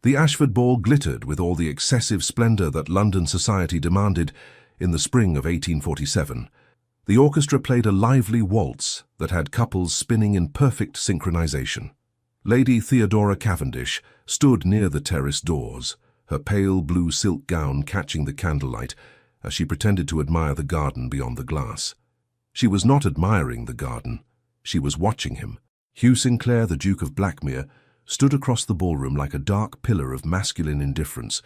The Ashford Ball glittered with all the excessive splendor that London society demanded in the spring of 1847. The orchestra played a lively waltz that had couples spinning in perfect synchronization. Lady Theodora Cavendish stood near the terrace doors, her pale blue silk gown catching the candlelight as she pretended to admire the garden beyond the glass. She was not admiring the garden. She was watching him. Hugh Sinclair, the Duke of Blackmere, stood across the ballroom like a dark pillar of masculine indifference,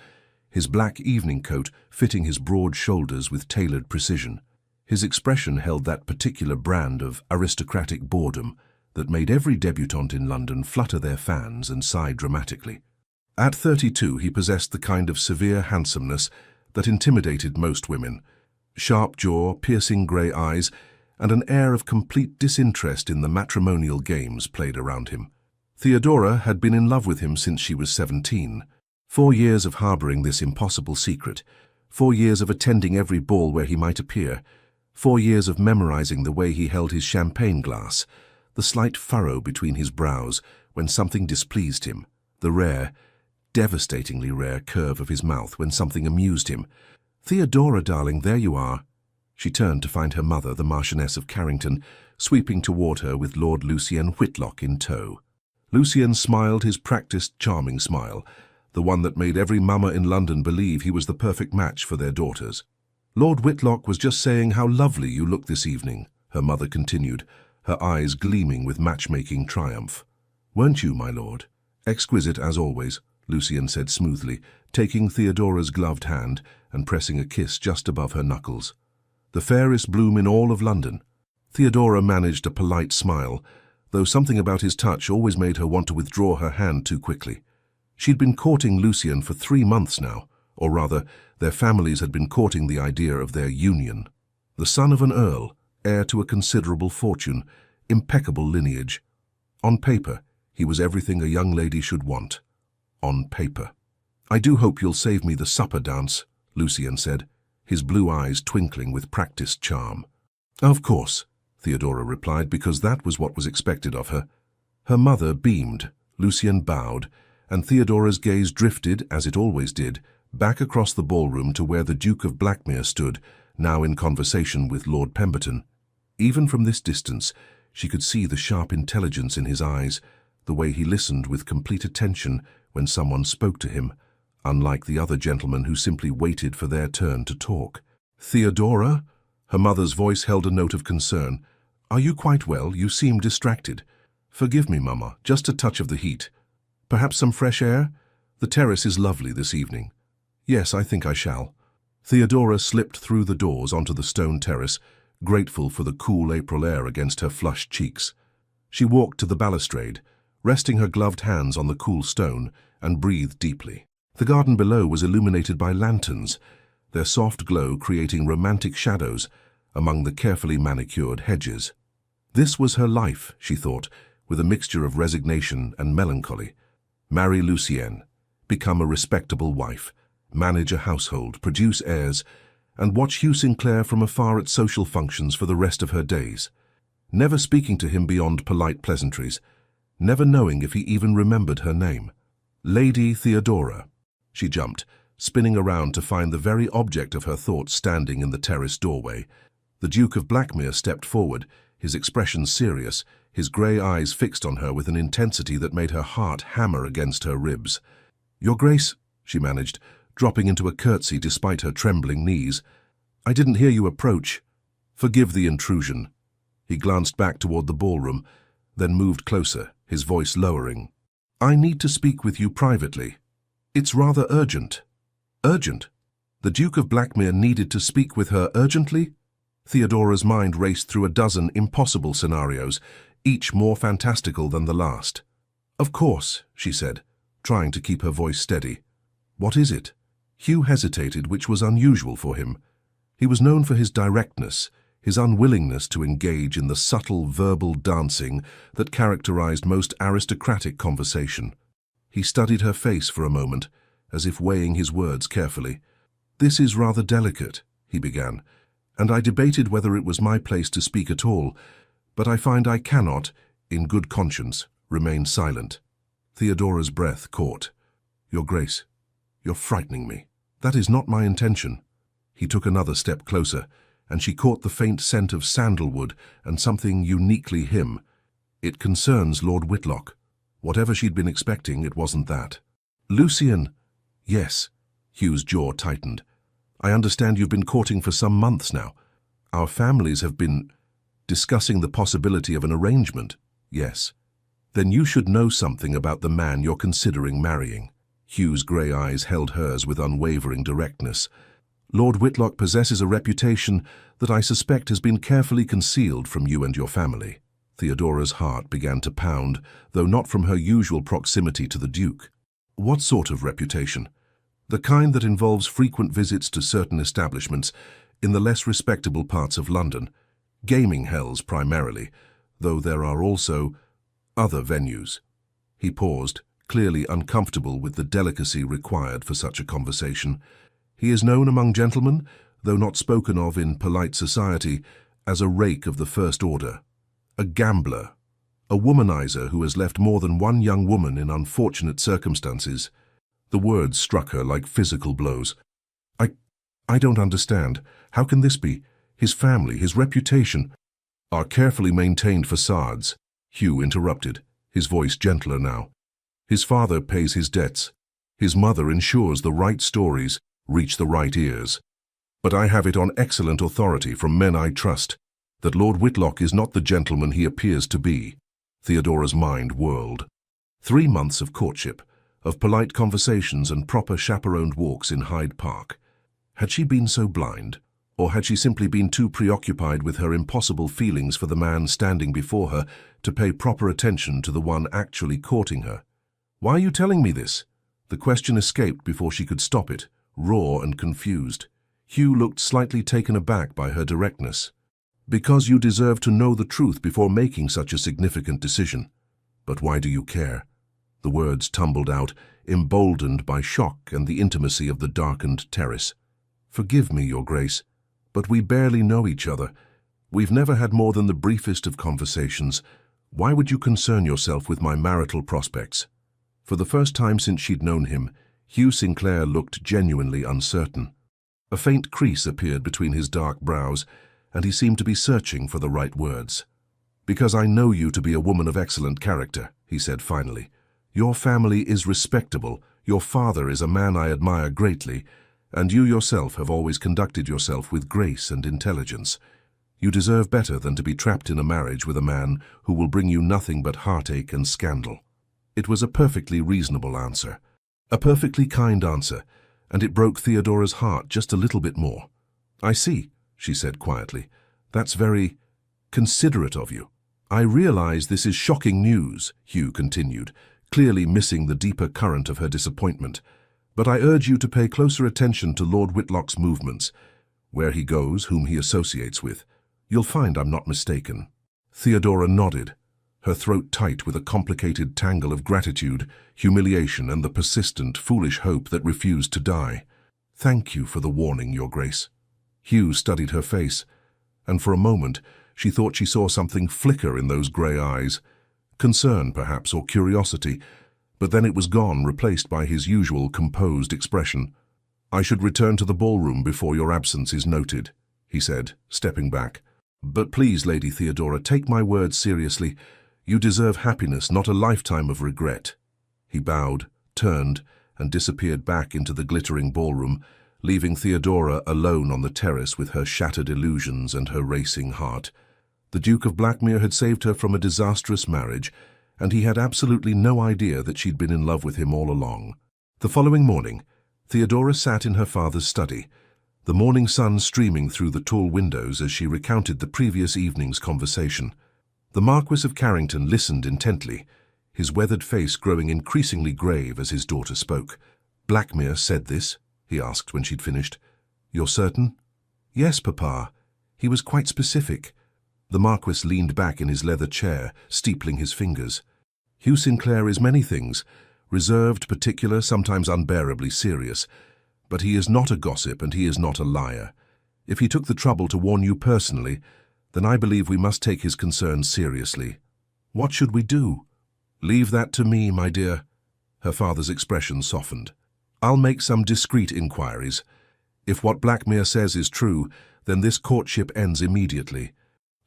his black evening coat fitting his broad shoulders with tailored precision. His expression held that particular brand of aristocratic boredom that made every debutante in London flutter their fans and sigh dramatically. At 32, he possessed the kind of severe handsomeness that intimidated most women: sharp jaw, piercing grey eyes, and an air of complete disinterest in the matrimonial games played around him. Theodora had been in love with him since she was 17. 4 years of harboring this impossible secret, 4 years of attending every ball where he might appear, 4 years of memorizing the way he held his champagne glass, the slight furrow between his brows when something displeased him, the rare, devastatingly rare curve of his mouth when something amused him. "Theodora, darling, there you are." She turned to find her mother, the Marchioness of Carrington, sweeping toward her with Lord Lucien Whitlock in tow. Lucien smiled his practiced, charming smile, the one that made every mama in London believe he was the perfect match for their daughters. "Lord Whitlock was just saying how lovely you look this evening," her mother continued, her eyes gleaming with matchmaking triumph. "Weren't you, my lord?" "Exquisite as always," Lucien said smoothly, taking Theodora's gloved hand and pressing a kiss just above her knuckles. "The fairest bloom in all of London." Theodora managed a polite smile, though something about his touch always made her want to withdraw her hand too quickly. She'd been courting Lucien for 3 months now, or rather, their families had been courting the idea of their union. The son of an earl, heir to a considerable fortune, impeccable lineage. On paper, he was everything a young lady should want. On paper. "I do hope you'll save me the supper dance," Lucien said, his blue eyes twinkling with practiced charm. "Of course," Theodora replied, because that was what was expected of her. Her mother beamed, Lucien bowed, and Theodora's gaze drifted, as it always did, back across the ballroom to where the Duke of Blackmere stood, now in conversation with Lord Pemberton. Even from this distance, she could see the sharp intelligence in his eyes, the way he listened with complete attention when someone spoke to him, unlike the other gentlemen who simply waited for their turn to talk. "Theodora?" Her mother's voice held a note of concern. "Are you quite well? You seem distracted." "Forgive me, Mama, just a touch of the heat. Perhaps some fresh air? The terrace is lovely this evening." "Yes, I think I shall." Theodora slipped through the doors onto the stone terrace, grateful for the cool April air against her flushed cheeks. She walked to the balustrade, resting her gloved hands on the cool stone, and breathed deeply. The garden below was illuminated by lanterns, their soft glow creating romantic shadows among the carefully manicured hedges. This was her life, she thought, with a mixture of resignation and melancholy. Marry Lucien, become a respectable wife, manage a household, produce heirs, and watch Hugh Sinclair from afar at social functions for the rest of her days. Never speaking to him beyond polite pleasantries, never knowing if he even remembered her name. Lady Theodora. She jumped, spinning around to find the very object of her thoughts standing in the terrace doorway. The Duke of Blackmere stepped forward, his expression serious, his grey eyes fixed on her with an intensity that made her heart hammer against her ribs. "Your Grace," she managed, dropping into a curtsy despite her trembling knees. "I didn't hear you approach. Forgive the intrusion." He glanced back toward the ballroom, then moved closer, his voice lowering. "I need to speak with you privately. It's rather urgent." "Urgent?" The Duke of Blackmere needed to speak with her urgently? Theodora's mind raced through a dozen impossible scenarios, each more fantastical than the last. "Of course," she said, trying to keep her voice steady. "What is it?" Hugh hesitated, which was unusual for him. He was known for his directness, his unwillingness to engage in the subtle verbal dancing that characterized most aristocratic conversation. He studied her face for a moment, as if weighing his words carefully. "This is rather delicate," he began, "and I debated whether it was my place to speak at all, but I find I cannot, in good conscience, remain silent." Theodora's breath caught. Your Grace, you're frightening me. That is not my intention. He took another step closer, and she caught the faint scent of sandalwood and something uniquely him. It concerns Lord Whitlock. Whatever she'd been expecting, it wasn't that. Lucian! Yes. Hugh's jaw tightened. I understand you've been courting for some months now. Our families have been discussing the possibility of an arrangement. Yes. Then you should know something about the man you're considering marrying. Hugh's grey eyes held hers with unwavering directness. Lord Whitlock possesses a reputation that I suspect has been carefully concealed from you and your family. Theodora's heart began to pound, though not from her usual proximity to the Duke. What sort of reputation? The kind that involves frequent visits to certain establishments in the less respectable parts of London. Gaming hells primarily, though there are also other venues. He paused, clearly uncomfortable with the delicacy required for such a conversation. He is known among gentlemen, though not spoken of in polite society, as a rake of the first order, a gambler, a womanizer who has left more than one young woman in unfortunate circumstances. The words struck her like physical blows. I don't understand. How can this be? His family, his reputation, are carefully maintained facades. Hugh interrupted, his voice gentler now. His father pays his debts. His mother ensures the right stories reach the right ears. But I have it on excellent authority from men I trust that Lord Whitlock is not the gentleman he appears to be. Theodora's mind whirled. 3 months of courtship, of polite conversations and proper chaperoned walks in Hyde Park. Had she been so blind? Or had she simply been too preoccupied with her impossible feelings for the man standing before her to pay proper attention to the one actually courting her? Why are you telling me this? The question escaped before she could stop it, raw and confused. Hugh looked slightly taken aback by her directness. Because you deserve to know the truth before making such a significant decision. But why do you care? The words tumbled out, emboldened by shock and the intimacy of the darkened terrace. Forgive me, Your Grace, but we barely know each other. We've never had more than the briefest of conversations. Why would you concern yourself with my marital prospects? For the first time since she'd known him, Hugh Sinclair looked genuinely uncertain. A faint crease appeared between his dark brows, and he seemed to be searching for the right words. Because I know you to be a woman of excellent character, he said finally. Your family is respectable, your father is a man I admire greatly, and you yourself have always conducted yourself with grace and intelligence. You deserve better than to be trapped in a marriage with a man who will bring you nothing but heartache and scandal. It was a perfectly reasonable answer, a perfectly kind answer, and it broke Theodora's heart just a little bit more. I see, she said quietly. That's very considerate of you. I realize this is shocking news, Hugh continued, clearly missing the deeper current of her disappointment. But I urge you to pay closer attention to Lord Whitlock's movements, where he goes, whom he associates with. You'll find I'm not mistaken. Theodora nodded, her throat tight with a complicated tangle of gratitude, humiliation, and the persistent, foolish hope that refused to die. Thank you for the warning, Your Grace. Hugh studied her face, and for a moment she thought she saw something flicker in those grey eyes. Concern, perhaps, or curiosity, but then it was gone, replaced by his usual composed expression. I should return to the ballroom before your absence is noted, he said, stepping back. But please, Lady Theodora, take my words seriously. You deserve happiness, not a lifetime of regret. He bowed, turned, and disappeared back into the glittering ballroom, leaving Theodora alone on the terrace with her shattered illusions and her racing heart. The Duke of Blackmere had saved her from a disastrous marriage, and he had absolutely no idea that she'd been in love with him all along. The following morning, Theodora sat in her father's study, the morning sun streaming through the tall windows as she recounted the previous evening's conversation. The Marquis of Carrington listened intently, his weathered face growing increasingly grave as his daughter spoke. Blackmere said this? He asked when she'd finished. You're certain? Yes, Papa. He was quite specific. The Marquis leaned back in his leather chair, steepling his fingers. Hugh Sinclair is many things, reserved, particular, sometimes unbearably serious. But he is not a gossip and he is not a liar. If he took the trouble to warn you personally, then I believe we must take his concerns seriously. What should we do? Leave that to me, my dear. Her father's expression softened. "I'll make some discreet inquiries. If what Blackmere says is true, then this courtship ends immediately.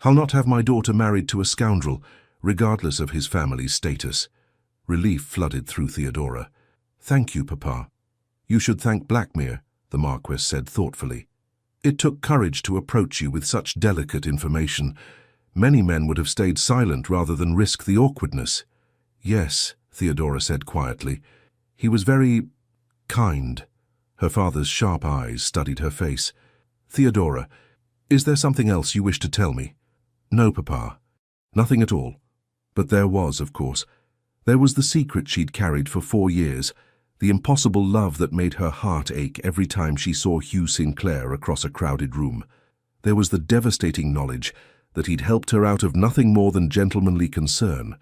I'll not have my daughter married to a scoundrel, regardless of his family's status." Relief flooded through Theodora. "Thank you, Papa." "You should thank Blackmere," the Marquess said thoughtfully. "It took courage to approach you with such delicate information. Many men would have stayed silent rather than risk the awkwardness." "Yes," Theodora said quietly. "He was very kind." Her father's sharp eyes studied her face. "Theodora, is there something else you wish to tell me?" "No, Papa. Nothing at all. But there was, of course. There was the secret she'd carried for 4 years, the impossible love that made her heart ache every time she saw Hugh Sinclair across a crowded room. There was the devastating knowledge that he'd helped her out of nothing more than gentlemanly concern,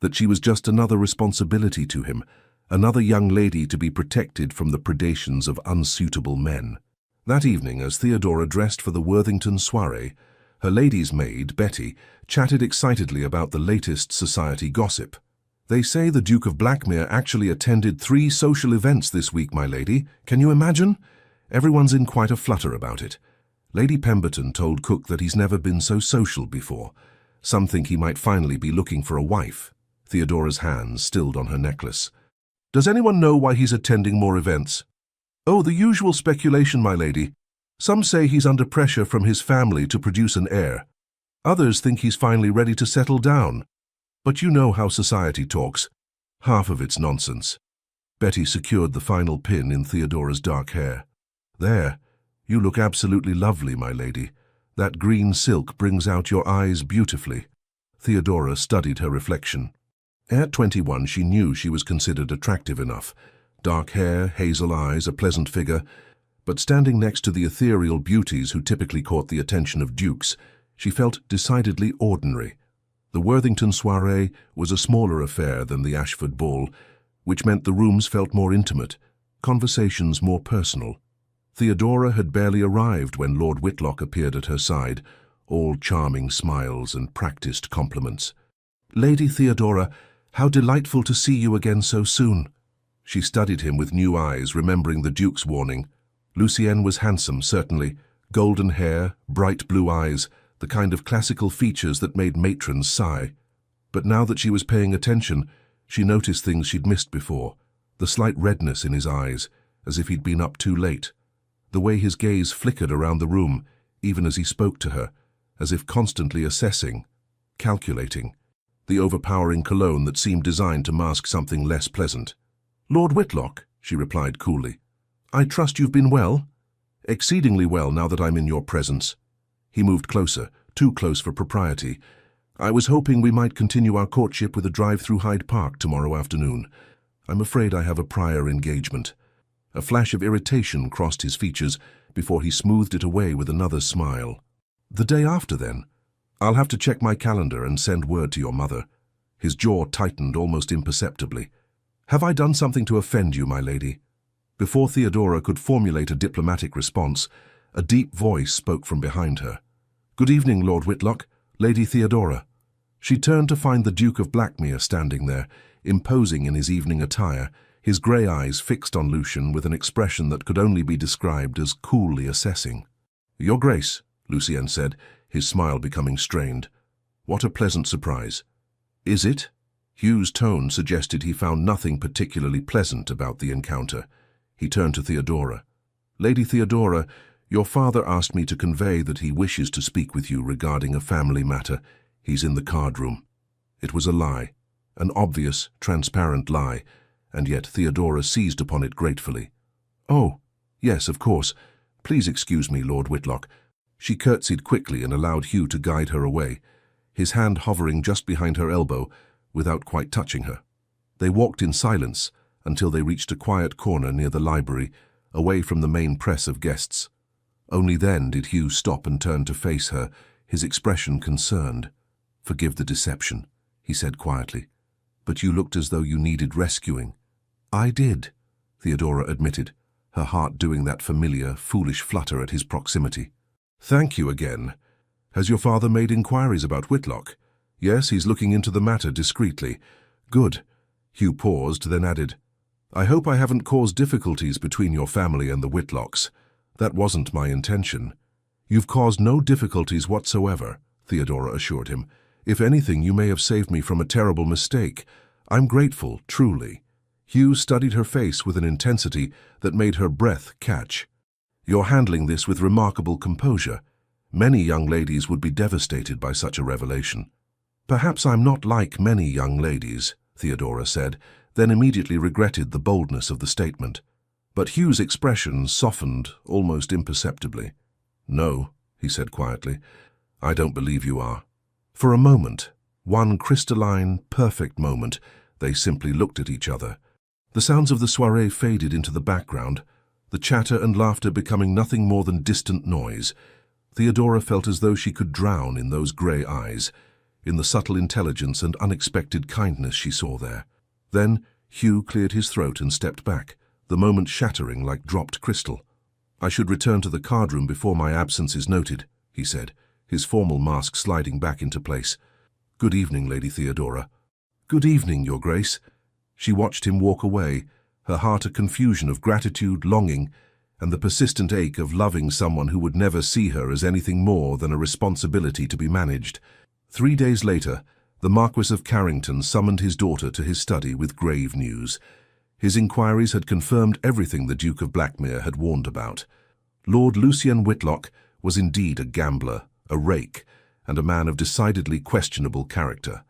that she was just another responsibility to him, another young lady to be protected from the predations of unsuitable men. That evening, as Theodora dressed for the Worthington soiree, her lady's maid, Betty, chatted excitedly about the latest society gossip. "They say the Duke of Blackmere actually attended 3 social events this week, my lady. Can you imagine? Everyone's in quite a flutter about it. Lady Pemberton told Cook that he's never been so social before. Some think he might finally be looking for a wife." Theodora's hands stilled on her necklace. "Does anyone know why he's attending more events?" "Oh, the usual speculation, my lady. Some say he's under pressure from his family to produce an heir. Others think he's finally ready to settle down. But you know how society talks. Half of it's nonsense." Betty secured the final pin in Theodora's dark hair. "There, you look absolutely lovely, my lady. That green silk brings out your eyes beautifully." Theodora studied her reflection. At 21, she knew she was considered attractive enough. Dark hair, hazel eyes, a pleasant figure. But standing next to the ethereal beauties who typically caught the attention of dukes, she felt decidedly ordinary. The Worthington soiree was a smaller affair than the Ashford ball, which meant the rooms felt more intimate, conversations more personal. Theodora had barely arrived when Lord Whitlock appeared at her side, all charming smiles and practiced compliments. "Lady Theodora, how delightful to see you again so soon." She studied him with new eyes, remembering the Duke's warning. Lucien was handsome, certainly. Golden hair, bright blue eyes, the kind of classical features that made matrons sigh. But now that she was paying attention, she noticed things she'd missed before. The slight redness in his eyes, as if he'd been up too late. The way his gaze flickered around the room, even as he spoke to her, as if constantly assessing, calculating. The overpowering cologne that seemed designed to mask something less pleasant. "Lord Whitlock," she replied coolly. "I trust you've been well?" "Exceedingly well now that I'm in your presence." He moved closer, too close for propriety. "I was hoping we might continue our courtship with a drive through Hyde Park tomorrow afternoon. I'm afraid I have a prior engagement." A flash of irritation crossed his features before he smoothed it away with another smile. "The day after, then? I'll have to check my calendar and send word to your mother." His jaw tightened almost imperceptibly. "Have I done something to offend you, my lady?" Before Theodora could formulate a diplomatic response, a deep voice spoke from behind her. "Good evening, Lord Whitlock, Lady Theodora." She turned to find the Duke of Blackmere standing there, imposing in his evening attire, his grey eyes fixed on Lucien with an expression that could only be described as coolly assessing. "Your Grace," Lucien said, his smile becoming strained. "What a pleasant surprise." "Is it?" Hugh's tone suggested he found nothing particularly pleasant about the encounter. He turned to Theodora. "Lady Theodora, your father asked me to convey that he wishes to speak with you regarding a family matter. He's in the card room." It was a lie, an obvious, transparent lie, and yet Theodora seized upon it gratefully. "Oh, yes, of course. Please excuse me, Lord Whitlock." She curtsied quickly and allowed Hugh to guide her away, his hand hovering just behind her elbow without quite touching her. They walked in silence until they reached a quiet corner near the library, away from the main press of guests. Only then did Hugh stop and turn to face her, his expression concerned. "Forgive the deception," he said quietly, "but you looked as though you needed rescuing." "I did," Theodora admitted, her heart doing that familiar, foolish flutter at his proximity. "Thank you again. Has your father made inquiries about Whitlock?" "Yes, he's looking into the matter discreetly." "Good." Hugh paused, then added, I hope I haven't caused difficulties between your family and the Whitlocks. That wasn't my intention. You've caused no difficulties whatsoever, Theodora assured him. If anything, you may have saved me from a terrible mistake. I'm grateful, truly. Hugh studied her face with an intensity that made her breath catch. You're handling this with remarkable composure. Many young ladies would be devastated by such a revelation. Perhaps I'm not like many young ladies, Theodora said, then immediately regretted the boldness of the statement. But Hugh's expression softened almost imperceptibly. No, he said quietly, I don't believe you are. For a moment, one crystalline, perfect moment, they simply looked at each other. The sounds of the soiree faded into the background, the chatter and laughter becoming nothing more than distant noise. Theodora felt as though she could drown in those grey eyes, in the subtle intelligence and unexpected kindness she saw there. Then Hugh cleared his throat and stepped back, the moment shattering like dropped crystal. I should return to the card-room before my absence is noted, he said, his formal mask sliding back into place. Good evening, Lady Theodora. Good evening, Your Grace. She watched him walk away, her heart a confusion of gratitude, longing, and the persistent ache of loving someone who would never see her as anything more than a responsibility to be managed. 3 days later, the Marquis of Carrington summoned his daughter to his study with grave news. His inquiries had confirmed everything the Duke of Blackmere had warned about. Lord Lucian Whitlock was indeed a gambler, a rake, and a man of decidedly questionable character.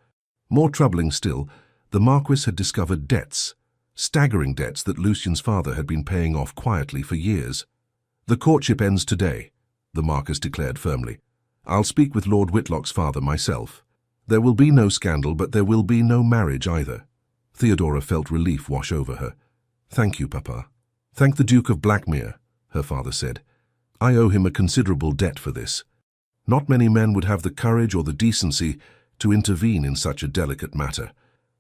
More troubling still, the Marquis had discovered debts, staggering debts that Lucian's father had been paying off quietly for years. The courtship ends today, the Marquis declared firmly. I'll speak with Lord Whitlock's father myself. There will be no scandal, but there will be no marriage either. Theodora felt relief wash over her. Thank you, Papa. Thank the Duke of Blackmere, her father said. I owe him a considerable debt for this. Not many men would have the courage or the decency to intervene in such a delicate matter.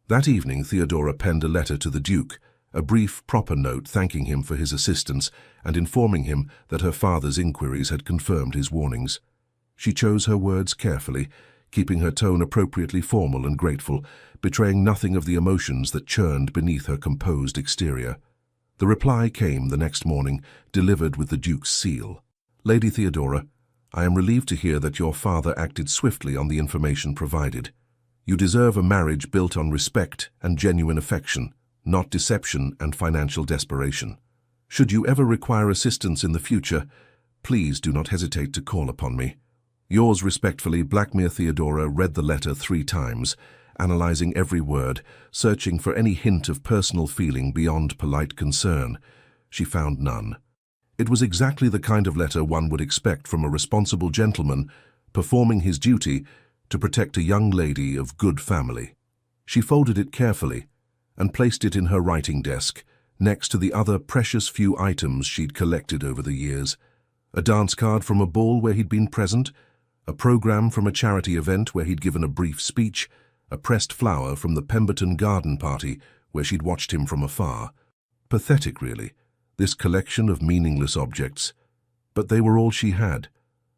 That evening, Theodora penned a letter to the Duke, a brief, proper note thanking him for his assistance and informing him that her father's inquiries had confirmed his warnings. She chose her words carefully, keeping her tone appropriately formal and grateful, betraying nothing of the emotions that churned beneath her composed exterior. The reply came the next morning, delivered with the Duke's seal. Lady Theodora, I am relieved to hear that your father acted swiftly on the information provided. You deserve a marriage built on respect and genuine affection, not deception and financial desperation. Should you ever require assistance in the future, please do not hesitate to call upon me. Yours respectfully, Blackmere. Theodora read the letter 3 times, analyzing every word, searching for any hint of personal feeling beyond polite concern. She found none. It was exactly the kind of letter one would expect from a responsible gentleman performing his duty to protect a young lady of good family. She folded it carefully and placed it in her writing desk, next to the other precious few items she'd collected over the years. A dance card from a ball where he'd been present, a program from a charity event where he'd given a brief speech, a pressed flower from the Pemberton garden party where she'd watched him from afar. Pathetic, really, this collection of meaningless objects. But they were all she had.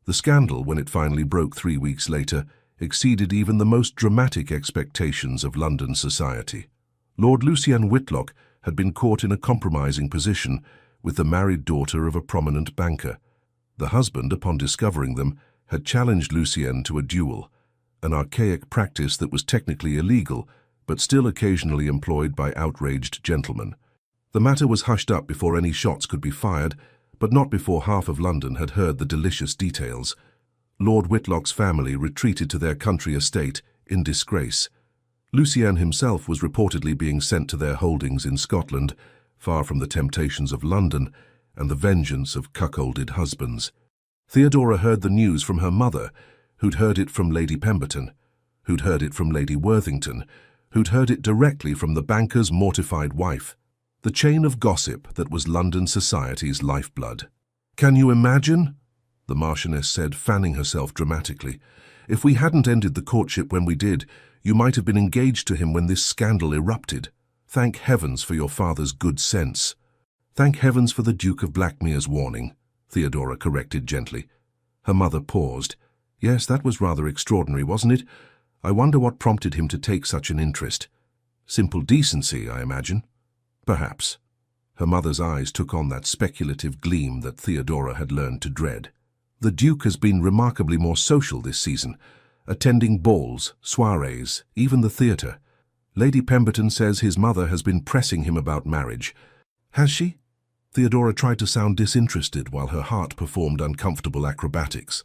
The scandal, when it finally broke 3 weeks later, exceeded even the most dramatic expectations of London society. Lord Lucian Whitlock had been caught in a compromising position with the married daughter of a prominent banker. The husband, upon discovering them, had challenged Lucian to a duel, an archaic practice that was technically illegal, but still occasionally employed by outraged gentlemen. The matter was hushed up before any shots could be fired, but not before half of London had heard the delicious details. Lord Whitlock's family retreated to their country estate in disgrace. Lucian himself was reportedly being sent to their holdings in Scotland, far from the temptations of London and the vengeance of cuckolded husbands. Theodora heard the news from her mother, who'd heard it from Lady Pemberton, who'd heard it from Lady Worthington, who'd heard it directly from the banker's mortified wife. The chain of gossip that was London society's lifeblood. Can you imagine? The Marchioness said, fanning herself dramatically. If we hadn't ended the courtship when we did, you might have been engaged to him when this scandal erupted. Thank heavens for your father's good sense. Thank heavens for the Duke of Blackmere's warning, Theodora corrected gently. Her mother paused. Yes, that was rather extraordinary, wasn't it? I wonder what prompted him to take such an interest. Simple decency, I imagine. Perhaps. Her mother's eyes took on that speculative gleam that Theodora had learned to dread. The Duke has been remarkably more social this season, attending balls, soirees, even the theatre. Lady Pemberton says his mother has been pressing him about marriage. Has she? Theodora tried to sound disinterested while her heart performed uncomfortable acrobatics.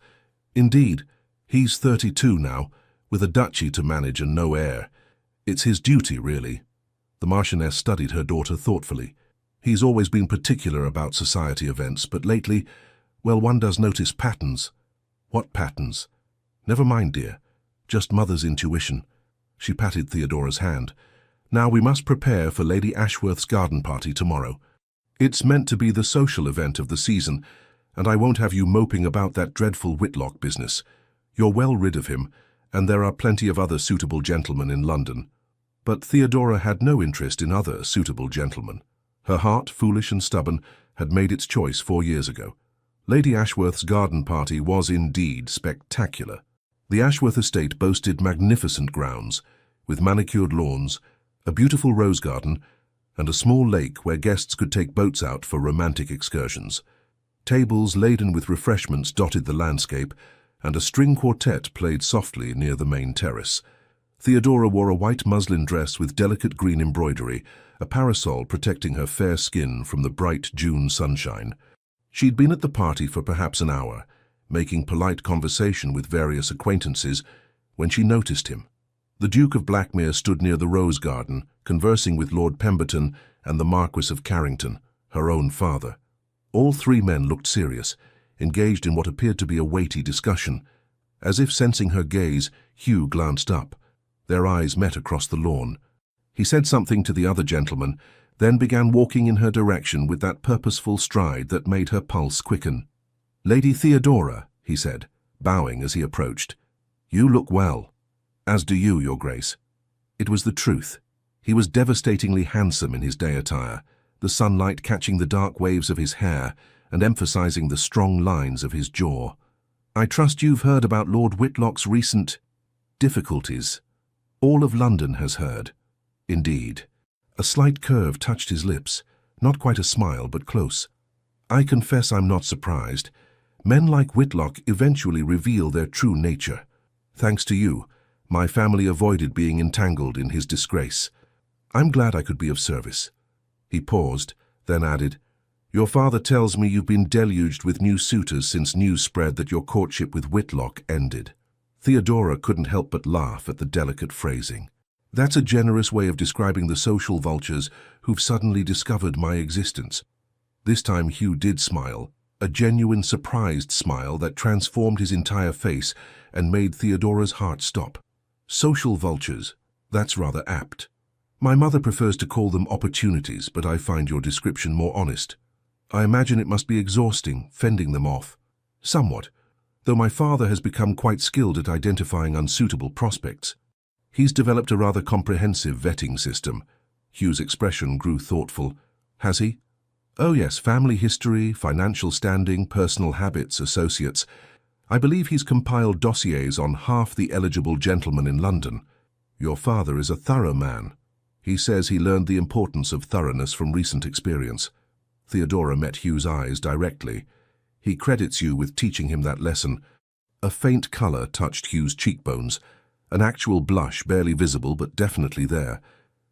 Indeed, he's 32 now, with a duchy to manage and no heir. It's his duty, really. The Marchioness studied her daughter thoughtfully. He's always been particular about society events, but lately, well, one does notice patterns. What patterns? Never mind, dear. Just mother's intuition. She patted Theodora's hand. Now we must prepare for Lady Ashworth's garden party tomorrow. It's meant to be the social event of the season, and I won't have you moping about that dreadful Whitlock business. You're well rid of him, and there are plenty of other suitable gentlemen in London. But Theodora had no interest in other suitable gentlemen. Her heart, foolish and stubborn, had made its choice 4 years ago. Lady Ashworth's garden party was indeed spectacular. The Ashworth estate boasted magnificent grounds, with manicured lawns, a beautiful rose garden, and a small lake where guests could take boats out for romantic excursions. Tables laden with refreshments dotted the landscape, and a string quartet played softly near the main terrace. Theodora wore a white muslin dress with delicate green embroidery, a parasol protecting her fair skin from the bright June sunshine. She'd been at the party for perhaps an hour, making polite conversation with various acquaintances, when she noticed him. The Duke of Blackmere stood near the rose garden, conversing with Lord Pemberton and the Marquis of Carrington, her own father. All three men looked serious, engaged in what appeared to be a weighty discussion. As if sensing her gaze, Hugh glanced up. Their eyes met across the lawn. He said something to the other gentleman, then began walking in her direction with that purposeful stride that made her pulse quicken. "Lady Theodora," he said, bowing as he approached. "You look well." "As do you, Your Grace." It was the truth. He was devastatingly handsome in his day attire, the sunlight catching the dark waves of his hair and emphasizing the strong lines of his jaw. "I trust you've heard about Lord Whitlock's recent difficulties." "All of London has heard." "Indeed." A slight curve touched his lips, not quite a smile, but close. "I confess I'm not surprised. Men like Whitlock eventually reveal their true nature. Thanks to you, my family avoided being entangled in his disgrace. I'm glad I could be of service." He paused, then added, "Your father tells me you've been deluged with new suitors since news spread that your courtship with Whitlock ended." Theodora couldn't help but laugh at the delicate phrasing. "That's a generous way of describing the social vultures who've suddenly discovered my existence." This time Hugh did smile, a genuine surprised smile that transformed his entire face and made Theodora's heart stop. "Social vultures, that's rather apt. My mother prefers to call them opportunities, but I find your description more honest. I imagine it must be exhausting, fending them off." "Somewhat, though my father has become quite skilled at identifying unsuitable prospects. He's developed a rather comprehensive vetting system." Hugh's expression grew thoughtful. "Has he?" "Oh yes, family history, financial standing, personal habits, associates. I believe he's compiled dossiers on half the eligible gentlemen in London. Your father is a thorough man. He says he learned the importance of thoroughness from recent experience." Theodora met Hugh's eyes directly. "He credits you with teaching him that lesson." A faint color touched Hugh's cheekbones, an actual blush barely visible but definitely there.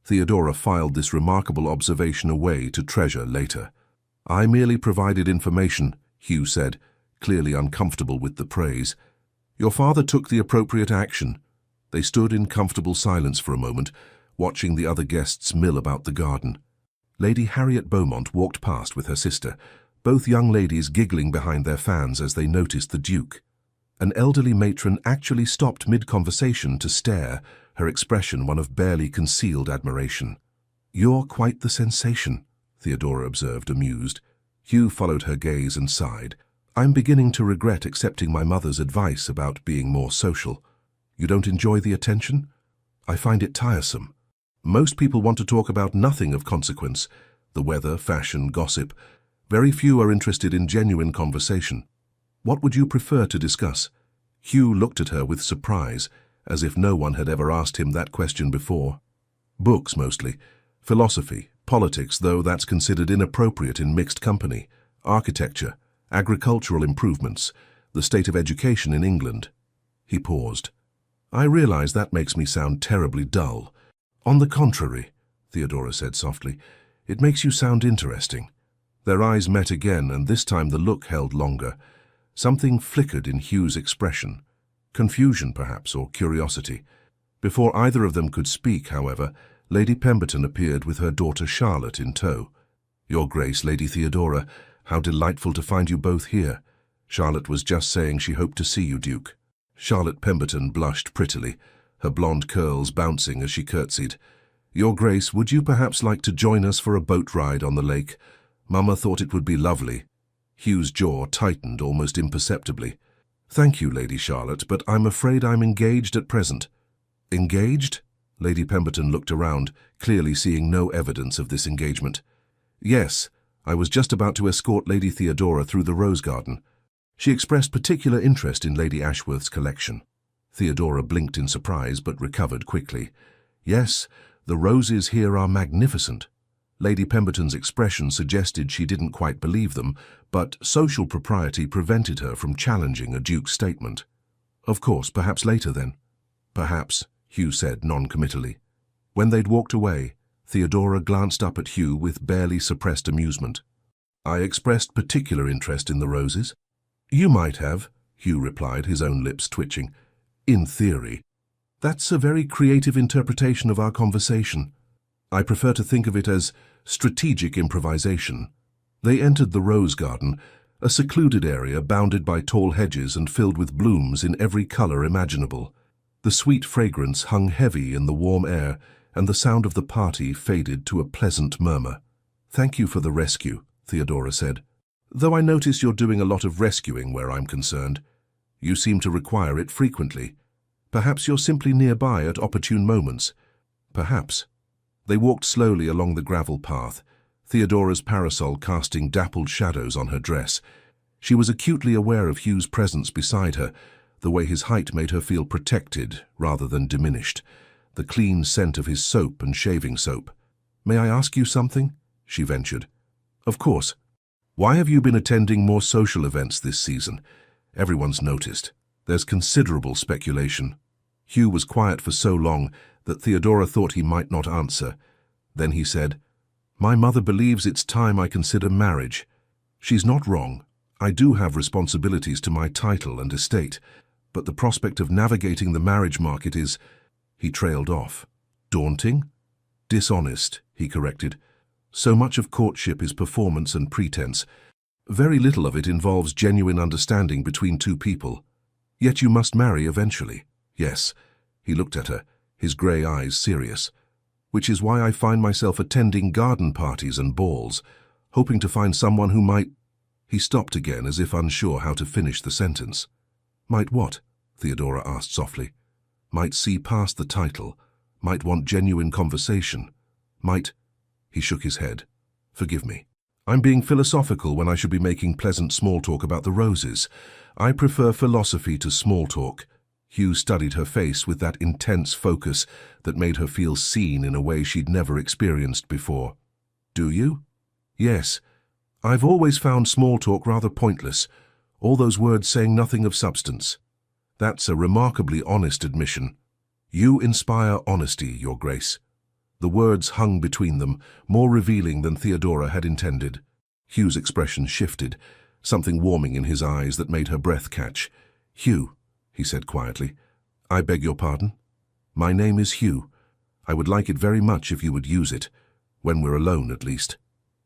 Theodora filed this remarkable observation away to treasure later. "I merely provided information," Hugh said, clearly uncomfortable with the praise. "Your father took the appropriate action." They stood in comfortable silence for a moment, watching the other guests mill about the garden. Lady Harriet Beaumont walked past with her sister, both young ladies giggling behind their fans as they noticed the Duke. An elderly matron actually stopped mid-conversation to stare, her expression one of barely concealed admiration. "You're quite the sensation," Theodora observed, amused. Hugh followed her gaze and sighed. "I'm beginning to regret accepting my mother's advice about being more social." "You don't enjoy the attention?" "I find it tiresome. Most people want to talk about nothing of consequence, the weather, fashion, gossip. Very few are interested in genuine conversation. What would you prefer to discuss?" Hugh looked at her with surprise, as if no one had ever asked him that question before. "Books, mostly. Philosophy, Politics, though that's considered inappropriate in mixed company. Architecture, agricultural improvements, the state of education in England. He paused. I realize that makes me sound terribly dull. On the contrary, Theodora said softly, it makes you sound interesting. Their eyes met again, and this time the look held longer. Something flickered in Hugh's expression. Confusion, perhaps, or curiosity. Before either of them could speak, however, Lady Pemberton appeared with her daughter Charlotte in tow. Your Grace, Lady Theodora, how delightful to find you both here. Charlotte was just saying she hoped to see you, Duke. Charlotte Pemberton blushed prettily, her blonde curls bouncing as she curtsied. Your Grace, would you perhaps like to join us for a boat ride on the lake? Mamma thought it would be lovely. Hugh's jaw tightened almost imperceptibly. Thank you, Lady Charlotte, but I'm afraid I'm engaged at present. Engaged? Lady Pemberton looked around, clearly seeing no evidence of this engagement. Yes, I was just about to escort Lady Theodora through the rose garden. She expressed particular interest in Lady Ashworth's collection. Theodora blinked in surprise but recovered quickly. Yes, the roses here are magnificent. Lady Pemberton's expression suggested she didn't quite believe them, but social propriety prevented her from challenging a duke's statement. Of course, perhaps later then. Perhaps, Hugh said non-committally. When they'd walked away, Theodora glanced up at Hugh with barely suppressed amusement. I expressed particular interest in the roses. You might have, Hugh replied, his own lips twitching. In theory. That's a very creative interpretation of our conversation. I prefer to think of it as strategic improvisation. They entered the rose garden, a secluded area bounded by tall hedges and filled with blooms in every color imaginable. The sweet fragrance hung heavy in the warm air, and the sound of the party faded to a pleasant murmur. Thank you for the rescue, Theodora said. Though I notice you're doing a lot of rescuing where I'm concerned. You seem to require it frequently. Perhaps you're simply nearby at opportune moments. Perhaps. They walked slowly along the gravel path, Theodora's parasol casting dappled shadows on her dress. She was acutely aware of Hugh's presence beside her, the way his height made her feel protected rather than diminished, the clean scent of his soap and shaving soap. May I ask you something? She ventured. Of course. Why have you been attending more social events this season? Everyone's noticed. There's considerable speculation. Hugh was quiet for so long that Theodora thought he might not answer. Then he said, My mother believes it's time I consider marriage. She's not wrong. I do have responsibilities to my title and estate, but the prospect of navigating the marriage market is, he trailed off. Daunting? Dishonest, he corrected. So much of courtship is performance and pretense. Very little of it involves genuine understanding between two people. Yet you must marry eventually. Yes, he looked at her, his grey eyes serious. Which is why I find myself attending garden parties and balls, hoping to find someone who might... He stopped again as if unsure how to finish the sentence. Might what? Theodora asked softly. Might see past the title, might want genuine conversation, might... He shook his head. Forgive me. I'm being philosophical when I should be making pleasant small talk about the roses. I prefer philosophy to small talk. Hugh studied her face with that intense focus that made her feel seen in a way she'd never experienced before. Do you? Yes. I've always found small talk rather pointless, all those words saying nothing of substance. That's a remarkably honest admission. You inspire honesty, Your Grace. The words hung between them, more revealing than Theodora had intended. Hugh's expression shifted, something warming in his eyes that made her breath catch. Hugh, he said quietly, I beg your pardon? My name is Hugh. I would like it very much if you would use it, when we're alone at least.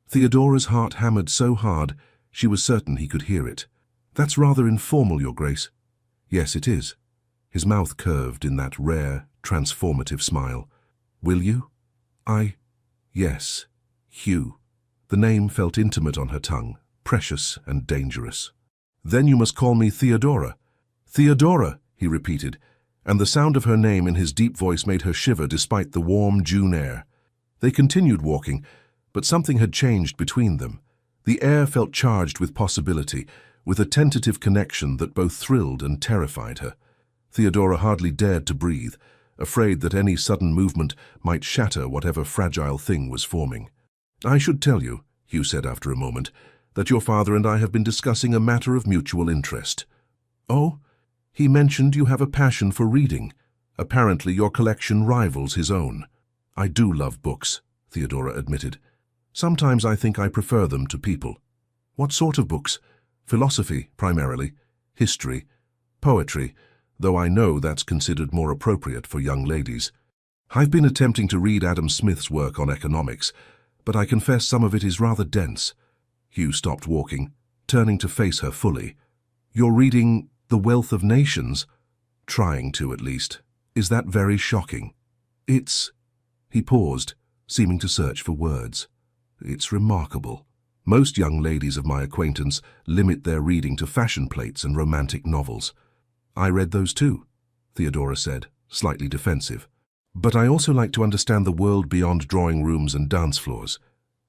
Theodora's heart hammered so hard, she was certain he could hear it. That's rather informal, Your Grace. Yes, it is. His mouth curved in that rare, transformative smile. Will you? Yes, Hugh. The name felt intimate on her tongue, precious and dangerous. Then you must call me Theodora. Theodora, he repeated, and the sound of her name in his deep voice made her shiver despite the warm June air. They continued walking, but something had changed between them. The air felt charged with possibility, with a tentative connection that both thrilled and terrified her. Theodora hardly dared to breathe, afraid that any sudden movement might shatter whatever fragile thing was forming. "I should tell you," Hugh said after a moment, "that your father and I have been discussing a matter of mutual interest." "Oh? He mentioned you have a passion for reading. Apparently your collection rivals his own." "I do love books," Theodora admitted. "Sometimes I think I prefer them to people." "What sort of books?" "Philosophy, primarily. History. Poetry, though I know that's considered more appropriate for young ladies. I've been attempting to read Adam Smith's work on economics, but I confess some of it is rather dense." Hugh stopped walking, turning to face her fully. "You're reading The Wealth of Nations?" "Trying to, at least. Is that very shocking?" "It's—" He paused, seeming to search for words. "It's remarkable. Most young ladies of my acquaintance limit their reading to fashion plates and romantic novels." "I read those too," Theodora said, slightly defensive. "But I also like to understand the world beyond drawing rooms and dance floors.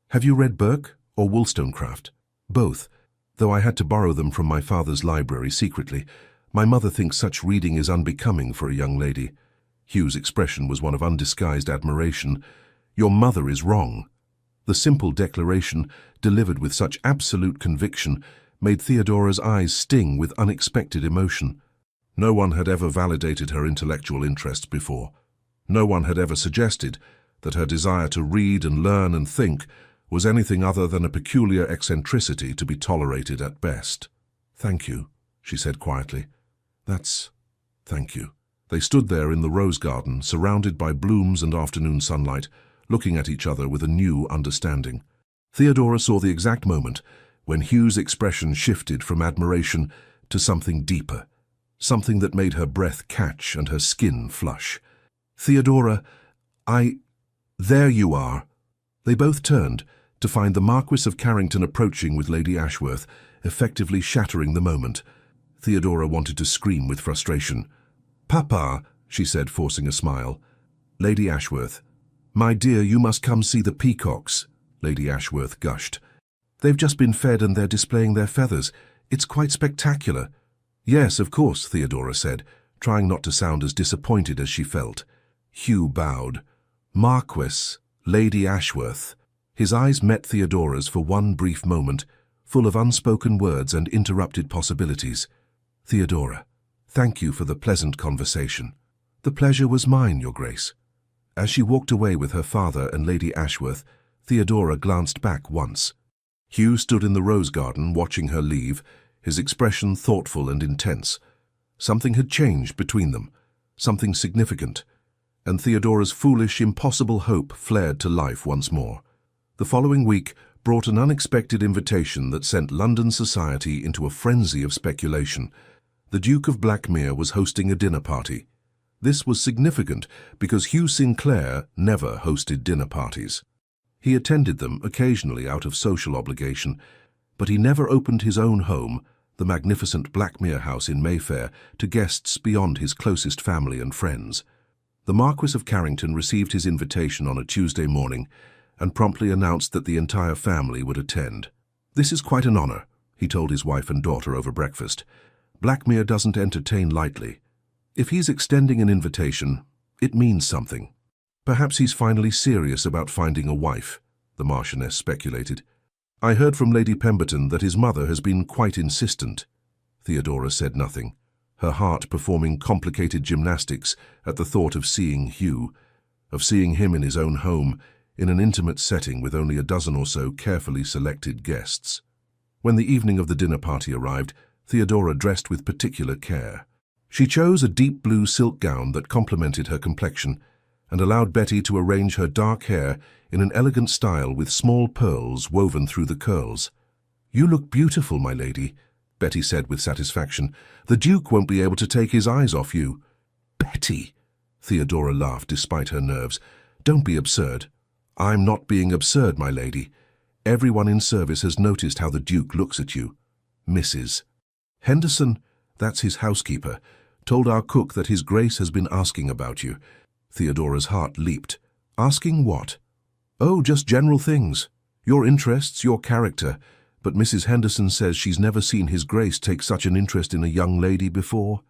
Have you read Burke or Wollstonecraft?" "Both, though I had to borrow them from my father's library secretly. My mother thinks such reading is unbecoming for a young lady." Hugh's expression was one of undisguised admiration. "Your mother is wrong." The simple declaration, delivered with such absolute conviction, made Theodora's eyes sting with unexpected emotion. No one had ever validated her intellectual interests before. No one had ever suggested that her desire to read and learn and think was anything other than a peculiar eccentricity to be tolerated at best. "Thank you," she said quietly. Thank you." They stood there in the rose garden, surrounded by blooms and afternoon sunlight, looking at each other with a new understanding. Theodora saw the exact moment when Hugh's expression shifted from admiration to something deeper, something that made her breath catch and her skin flush. "Theodora, there you are." They both turned to find the Marquis of Carrington approaching with Lady Ashworth, effectively shattering the moment. Theodora wanted to scream with frustration. "Papa," she said, forcing a smile. "Lady Ashworth." "My dear, you must come see the peacocks," Lady Ashworth gushed. "They've just been fed and they're displaying their feathers. It's quite spectacular." "Yes, of course," Theodora said, trying not to sound as disappointed as she felt. Hugh bowed. "Marquis, Lady Ashworth." His eyes met Theodora's for one brief moment, full of unspoken words and interrupted possibilities. "Theodora, thank you for the pleasant conversation." "The pleasure was mine, Your Grace." As she walked away with her father and Lady Ashworth, Theodora glanced back once. Hugh stood in the rose garden watching her leave, his expression thoughtful and intense. Something had changed between them, something significant, and Theodora's foolish, impossible hope flared to life once more. The following week brought an unexpected invitation that sent London society into a frenzy of speculation. The Duke of Blackmere was hosting a dinner party. This was significant because Hugh Sinclair never hosted dinner parties. He attended them occasionally out of social obligation, but he never opened his own home, the magnificent Blackmere house in Mayfair, to guests beyond his closest family and friends. The Marquis of Carrington received his invitation on a Tuesday morning and promptly announced that the entire family would attend. "This is quite an honor," he told his wife and daughter over breakfast. "Blackmere doesn't entertain lightly. If he's extending an invitation, it means something. Perhaps he's finally serious about finding a wife," the Marchioness speculated. "I heard from Lady Pemberton that his mother has been quite insistent." Theodora said nothing, her heart performing complicated gymnastics at the thought of seeing Hugh, of seeing him in his own home, in an intimate setting with only a dozen or so carefully selected guests. When the evening of the dinner party arrived, Theodora dressed with particular care. She chose a deep blue silk gown that complemented her complexion and allowed Betty to arrange her dark hair in an elegant style with small pearls woven through the curls. "You look beautiful, my lady," Betty said with satisfaction. "The Duke won't be able to take his eyes off you." "Betty!" Theodora laughed despite her nerves. "Don't be absurd." "I'm not being absurd, my lady. Everyone in service has noticed how the Duke looks at you." "Mrs. Henderson," that's his housekeeper, "told our cook that His Grace has been asking about you." Theodora's heart leaped. "Asking what?" "Oh, just general things. Your interests, your character. But Mrs. Henderson says she's never seen His Grace take such an interest in a young lady before."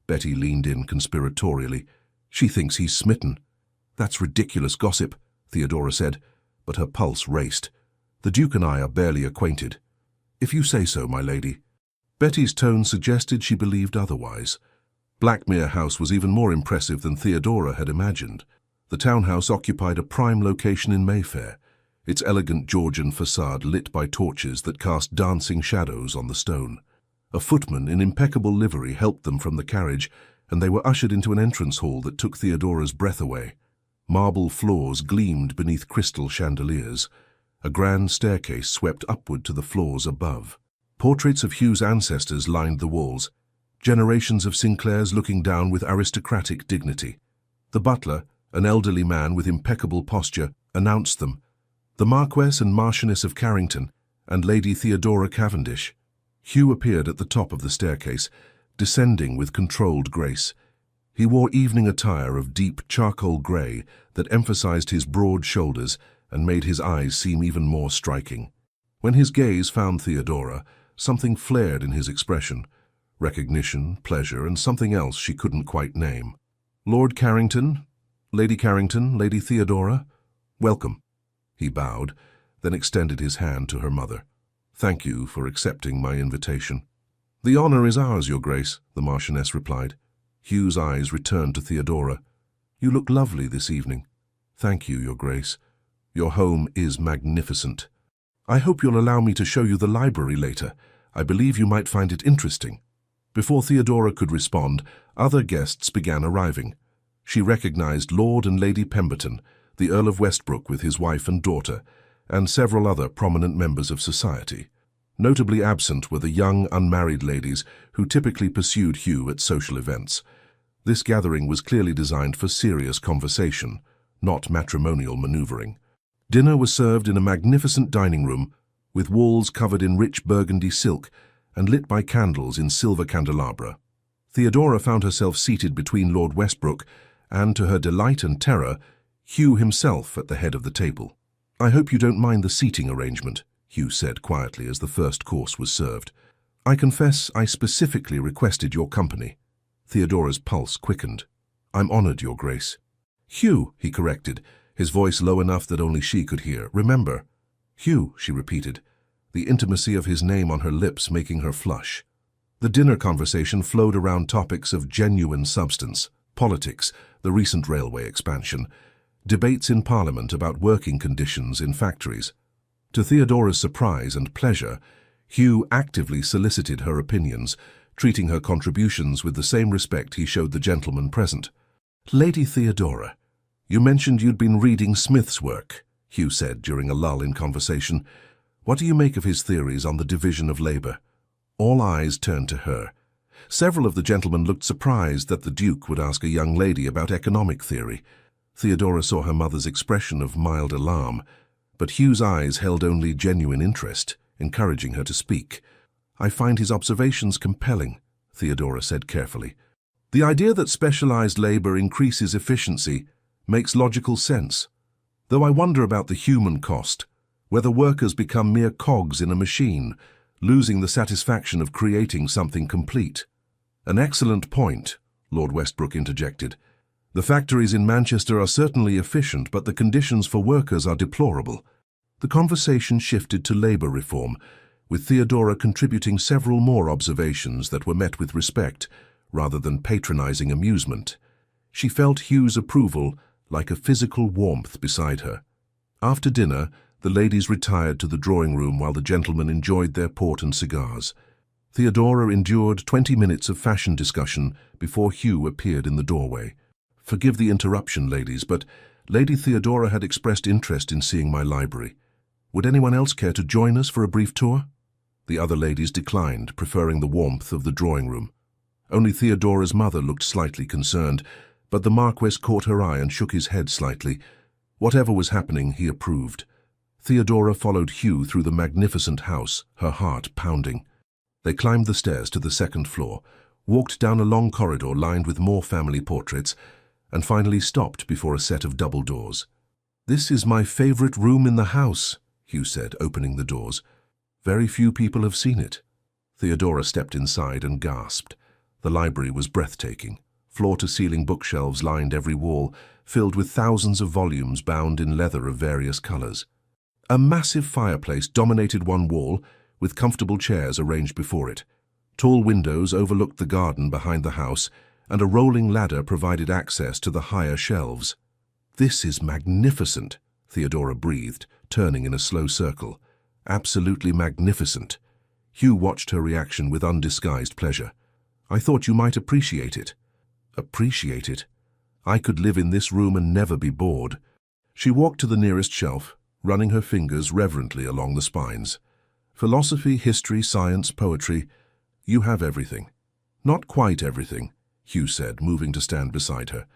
Betty leaned in conspiratorially. "She thinks he's smitten." "That's ridiculous gossip," Theodora said. but her pulse raced. "The Duke and I are barely acquainted." "If you say so, my lady." Betty's tone suggested she believed otherwise. Blackmere House was even more impressive than Theodora had imagined. The townhouse occupied a prime location in Mayfair, its elegant Georgian facade lit by torches that cast dancing shadows on the stone. A footman in impeccable livery helped them from the carriage, and they were ushered into an entrance hall that took Theodora's breath away. Marble floors gleamed beneath crystal chandeliers. A grand staircase swept upward to the floors above. Portraits of Hugh's ancestors lined the walls, generations of Sinclairs looking down with aristocratic dignity. The butler, an elderly man with impeccable posture, announced them: the Marquess and Marchioness of Carrington and Lady Theodora Cavendish. Hugh appeared at the top of the staircase, descending with controlled grace. He wore evening attire of deep charcoal grey that emphasized his broad shoulders and made his eyes seem even more striking. When his gaze found Theodora, something flared in his expression: recognition, pleasure, and something else she couldn't quite name. "Lord Carrington, Lady Theodora, welcome." He bowed, then extended his hand to her mother. "Thank you for accepting my invitation." "The honor is ours, Your Grace," the Marchioness replied. Hugh's eyes returned to Theodora. "You look lovely this evening." "Thank you, Your Grace. Your home is magnificent. I hope you'll allow me to show you the library later. I believe you might find it interesting." Before Theodora could respond, other guests began arriving. She recognized Lord and Lady Pemberton, the Earl of Westbrook with his wife and daughter, and several other prominent members of society. Notably absent were the young, unmarried ladies who typically pursued Hugh at social events. This gathering was clearly designed for serious conversation, not matrimonial maneuvering. Dinner was served in a magnificent dining room, with walls covered in rich burgundy silk and lit by candles in silver candelabra. Theodora found herself seated between Lord Westbrook and, to her delight and terror, Hugh himself at the head of the table. "I hope you don't mind the seating arrangement," Hugh said quietly as the first course was served. "I confess I specifically requested your company." Theodora's pulse quickened. "I'm honored, Your Grace." "Hugh," he corrected, his voice low enough that only she could hear. "Remember." "Hugh," she repeated, the intimacy of his name on her lips making her flush. The dinner conversation flowed around topics of genuine substance: politics, the recent railway expansion, debates in Parliament about working conditions in factories. To Theodora's surprise and pleasure, Hugh actively solicited her opinions, treating her contributions with the same respect he showed the gentlemen present. "Lady Theodora, you mentioned you'd been reading Smith's work," Hugh said during a lull in conversation. "What do you make of his theories on the division of labor?" All eyes turned to her. Several of the gentlemen looked surprised that the Duke would ask a young lady about economic theory. Theodora saw her mother's expression of mild alarm, but Hugh's eyes held only genuine interest, encouraging her to speak. "I find his observations compelling," Theodora said carefully. "The idea that specialized labor increases efficiency makes logical sense, though I wonder about the human cost, whether workers become mere cogs in a machine, losing the satisfaction of creating something complete." "An excellent point," Lord Westbrook interjected. "The factories in Manchester are certainly efficient, but the conditions for workers are deplorable." The conversation shifted to labor reform, with Theodora contributing several more observations that were met with respect, rather than patronizing amusement. She felt Hugh's approval like a physical warmth beside her. After dinner, the ladies retired to the drawing room while the gentlemen enjoyed their port and cigars. Theodora endured 20 minutes of fashion discussion before Hugh appeared in the doorway. "Forgive the interruption, ladies, but Lady Theodora had expressed interest in seeing my library. Would anyone else care to join us for a brief tour?" The other ladies declined, preferring the warmth of the drawing room. Only Theodora's mother looked slightly concerned, but the Marquess caught her eye and shook his head slightly. Whatever was happening, he approved. Theodora followed Hugh through the magnificent house, her heart pounding. They climbed the stairs to the second floor, walked down a long corridor lined with more family portraits, and finally stopped before a set of double doors. "This is my favorite room in the house," Hugh said, opening the doors. "Very few people have seen it." Theodora stepped inside and gasped. The library was breathtaking. Floor-to-ceiling bookshelves lined every wall, filled with thousands of volumes bound in leather of various colors. A massive fireplace dominated one wall, with comfortable chairs arranged before it. Tall windows overlooked the garden behind the house, and a rolling ladder provided access to the higher shelves. "This is magnificent," Theodora breathed, turning in a slow circle. "Absolutely magnificent." Hugh watched her reaction with undisguised pleasure. "I thought you might appreciate it." "Appreciate it? I could live in this room and never be bored." She walked to the nearest shelf, running her fingers reverently along the spines. "Philosophy, history, science, poetry. You have everything." "Not quite everything," Hugh said, moving to stand beside her.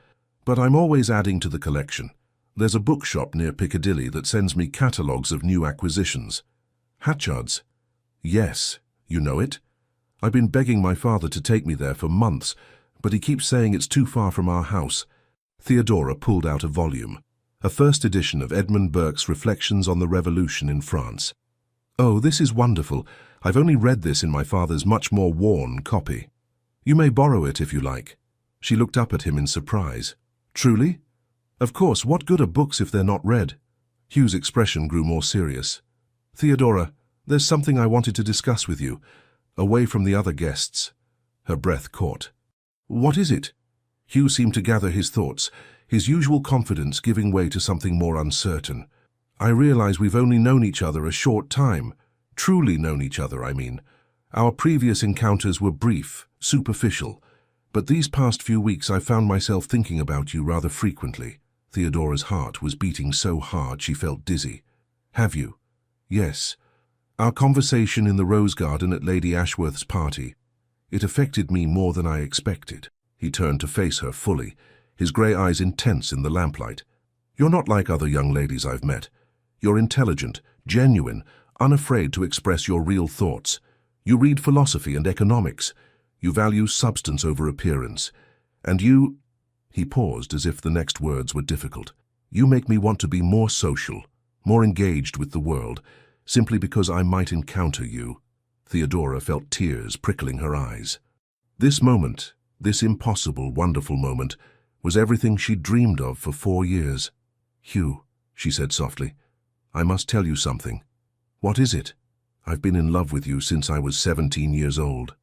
"But I'm always adding to the collection. There's a bookshop near Piccadilly that sends me catalogues of new acquisitions." "Hatchard's?" "Yes. You know it? I've been begging my father to take me there for months, but he keeps saying it's too far from our house." Theodora pulled out a volume, a first edition of Edmund Burke's Reflections on the Revolution in France. "Oh, this is wonderful. I've only read this in my father's much more worn copy. You may borrow it if you like." She looked up at him in surprise. "Truly?" "Of course, what good are books if they're not read?" Hugh's expression grew more serious. "Theodora, there's something I wanted to discuss with you, away from the other guests." Her breath caught. "What is it?" Hugh seemed to gather his thoughts, his usual confidence giving way to something more uncertain. "I realize we've only known each other a short time. Truly known each other, I mean. Our previous encounters were brief, superficial, but these past few weeks I found myself thinking about you rather frequently." Theodora's heart was beating so hard she felt dizzy. "Have you?" "Yes. Our conversation in the rose garden at Lady Ashworth's party. It affected me more than I expected." He turned to face her fully, his grey eyes intense in the lamplight. "You're not like other young ladies I've met. You're intelligent, genuine, unafraid to express your real thoughts. You read philosophy and economics. You value substance over appearance. And you—" He paused as if the next words were difficult. "You make me want to be more social, more engaged with the world, simply because I might encounter you." Theodora felt tears prickling her eyes. This moment, this impossible, wonderful moment, was everything she'd dreamed of for 4 years. "Hugh," she said softly, "I must tell you something." "What is it?" "I've been in love with you since I was 17 years old."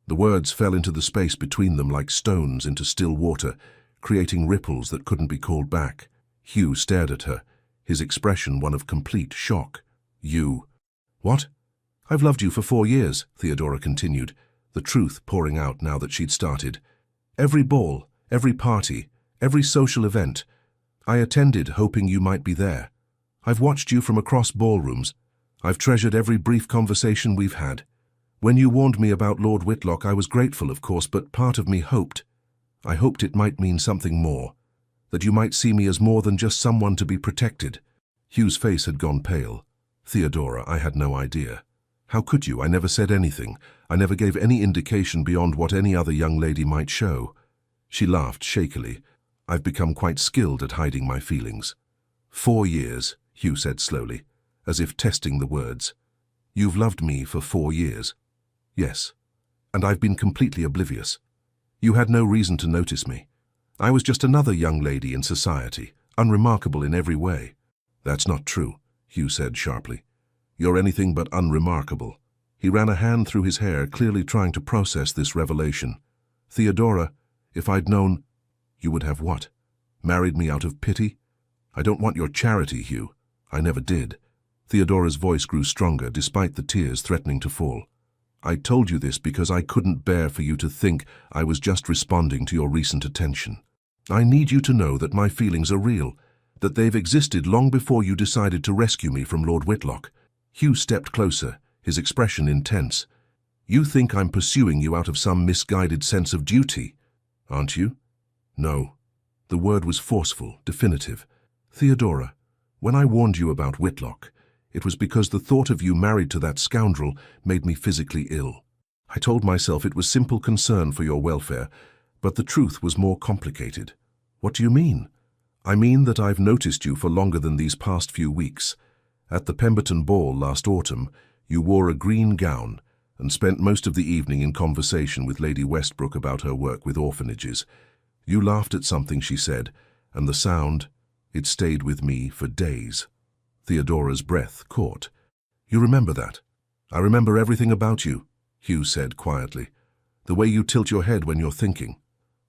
The words fell into the space between them like stones into still water, creating ripples that couldn't be called back. Hugh stared at her, his expression one of complete shock. "You—" "What?" "I've loved you for 4 years," Theodora continued, the truth pouring out now that she'd started. "Every ball, every party, every social event. I attended hoping you might be there. I've watched you from across ballrooms. I've treasured every brief conversation we've had. When you warned me about Lord Whitlock, I was grateful, of course, but part of me hoped. I hoped it might mean something more, that you might see me as more than just someone to be protected." Hugh's face had gone pale. "Theodora, I had no idea. How could you? I never said anything. I never gave any indication beyond what any other young lady might show." She laughed shakily. "I've become quite skilled at hiding my feelings." 4 years, Hugh said slowly, as if testing the words. "You've loved me for 4 years?" "Yes. And I've been completely oblivious. You had no reason to notice me. I was just another young lady in society, unremarkable in every way." "That's not true," Hugh said sharply. "You're anything but unremarkable." He ran a hand through his hair, clearly trying to process this revelation. "Theodora, if I'd known—" "You would have what? Married me out of pity? I don't want your charity, Hugh. I never did." Theodora's voice grew stronger, despite the tears threatening to fall. "I told you this because I couldn't bear for you to think I was just responding to your recent attention. I need you to know that my feelings are real, that they've existed long before you decided to rescue me from Lord Whitlock." Hugh stepped closer, his expression intense. "You think I'm pursuing you out of some misguided sense of duty, aren't you?" "No." The word was forceful, definitive. "Theodora, when I warned you about Whitlock, it was because the thought of you married to that scoundrel made me physically ill. I told myself it was simple concern for your welfare, but the truth was more complicated." "What do you mean?" "I mean that I've noticed you for longer than these past few weeks. At the Pemberton Ball last autumn, you wore a green gown and spent most of the evening in conversation with Lady Westbrook about her work with orphanages. You laughed at something she said, and the sound, it stayed with me for days." Theodora's breath caught. "You remember that?" "I remember everything about you," Hugh said quietly. "The way you tilt your head when you're thinking.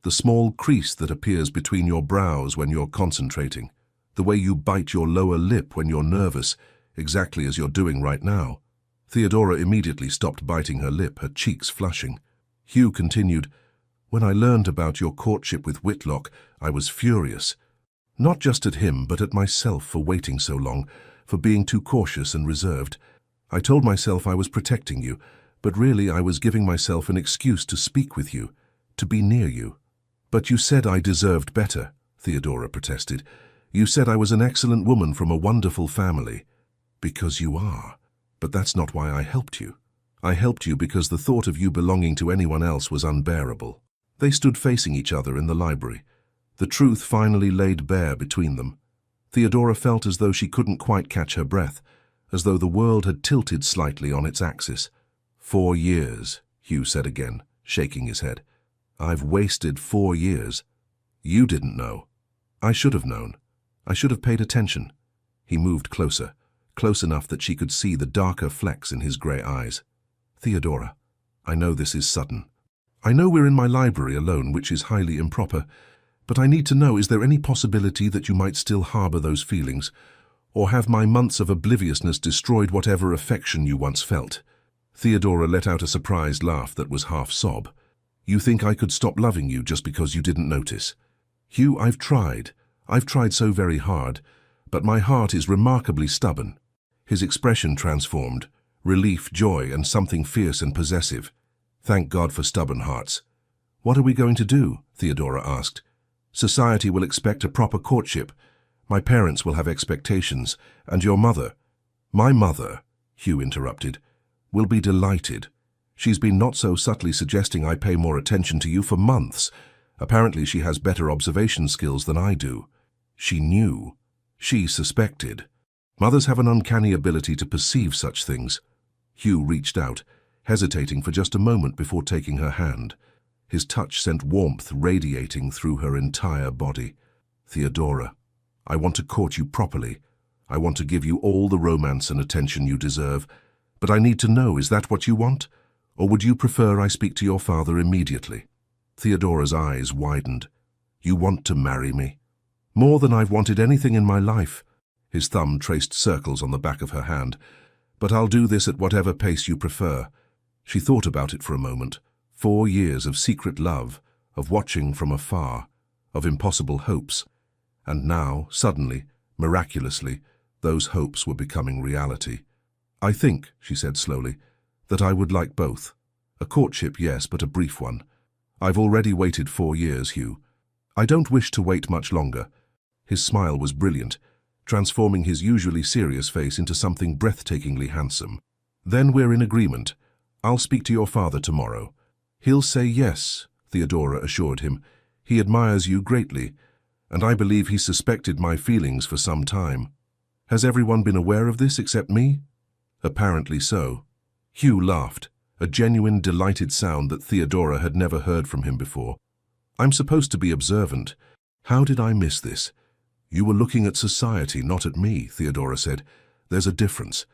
The small crease that appears between your brows when you're concentrating. The way you bite your lower lip when you're nervous, exactly as you're doing right now." Theodora immediately stopped biting her lip, her cheeks flushing. Hugh continued, "When I learned about your courtship with Whitlock, I was furious. Not just at him, but at myself for waiting so long, for being too cautious and reserved. I told myself I was protecting you, but really I was giving myself an excuse to speak with you, to be near you." "But you said I deserved better," Theodora protested. "You said I was an excellent woman from a wonderful family." "Because you are. But that's not why I helped you. I helped you because the thought of you belonging to anyone else was unbearable." They stood facing each other in the library. The truth finally laid bare between them. Theodora felt as though she couldn't quite catch her breath, as though the world had tilted slightly on its axis. 4 years, Hugh said again, shaking his head. "I've wasted 4 years. You didn't know. I should have known. I should have paid attention." He moved closer, close enough that she could see the darker flecks in his grey eyes. "Theodora, I know this is sudden. I know we're in my library alone, which is highly improper, but I need to know, is there any possibility that you might still harbour those feelings, or have my months of obliviousness destroyed whatever affection you once felt?" Theodora let out a surprised laugh that was half sob. "You think I could stop loving you just because you didn't notice?" "Hugh, I've tried. I've tried so very hard, but my heart is remarkably stubborn." His expression transformed, relief, joy, and something fierce and possessive. "Thank God for stubborn hearts." "What are we going to do?" Theodora asked. "Society will expect a proper courtship. My parents will have expectations, and your mother—" "My mother," Hugh interrupted, "will be delighted. She's been not so subtly suggesting I pay more attention to you for months. Apparently she has better observation skills than I do. She knew. She suspected. Mothers have an uncanny ability to perceive such things." Hugh reached out, hesitating for just a moment before taking her hand. His touch sent warmth radiating through her entire body. "Theodora, I want to court you properly. I want to give you all the romance and attention you deserve. But I need to know, is that what you want? Or would you prefer I speak to your father immediately?" Theodora's eyes widened. "You want to marry me?" "More than I've wanted anything in my life." His thumb traced circles on the back of her hand. "But I'll do this at whatever pace you prefer." She thought about it for a moment. 4 years of secret love, of watching from afar, of impossible hopes. And now, suddenly, miraculously, those hopes were becoming reality. "I think," she said slowly, "that I would like both. A courtship, yes, but a brief one. I've already waited 4 years, Hugh. I don't wish to wait much longer." His smile was brilliant, transforming his usually serious face into something breathtakingly handsome. "Then we're in agreement. I'll speak to your father tomorrow." "He'll say yes," Theodora assured him. "He admires you greatly, and I believe he suspected my feelings for some time." "Has everyone been aware of this except me?" "Apparently so." Hugh laughed, a genuine, delighted sound that Theodora had never heard from him before. "I'm supposed to be observant. How did I miss this?" "You were looking at society, not at me," Theodora said. "There's a difference."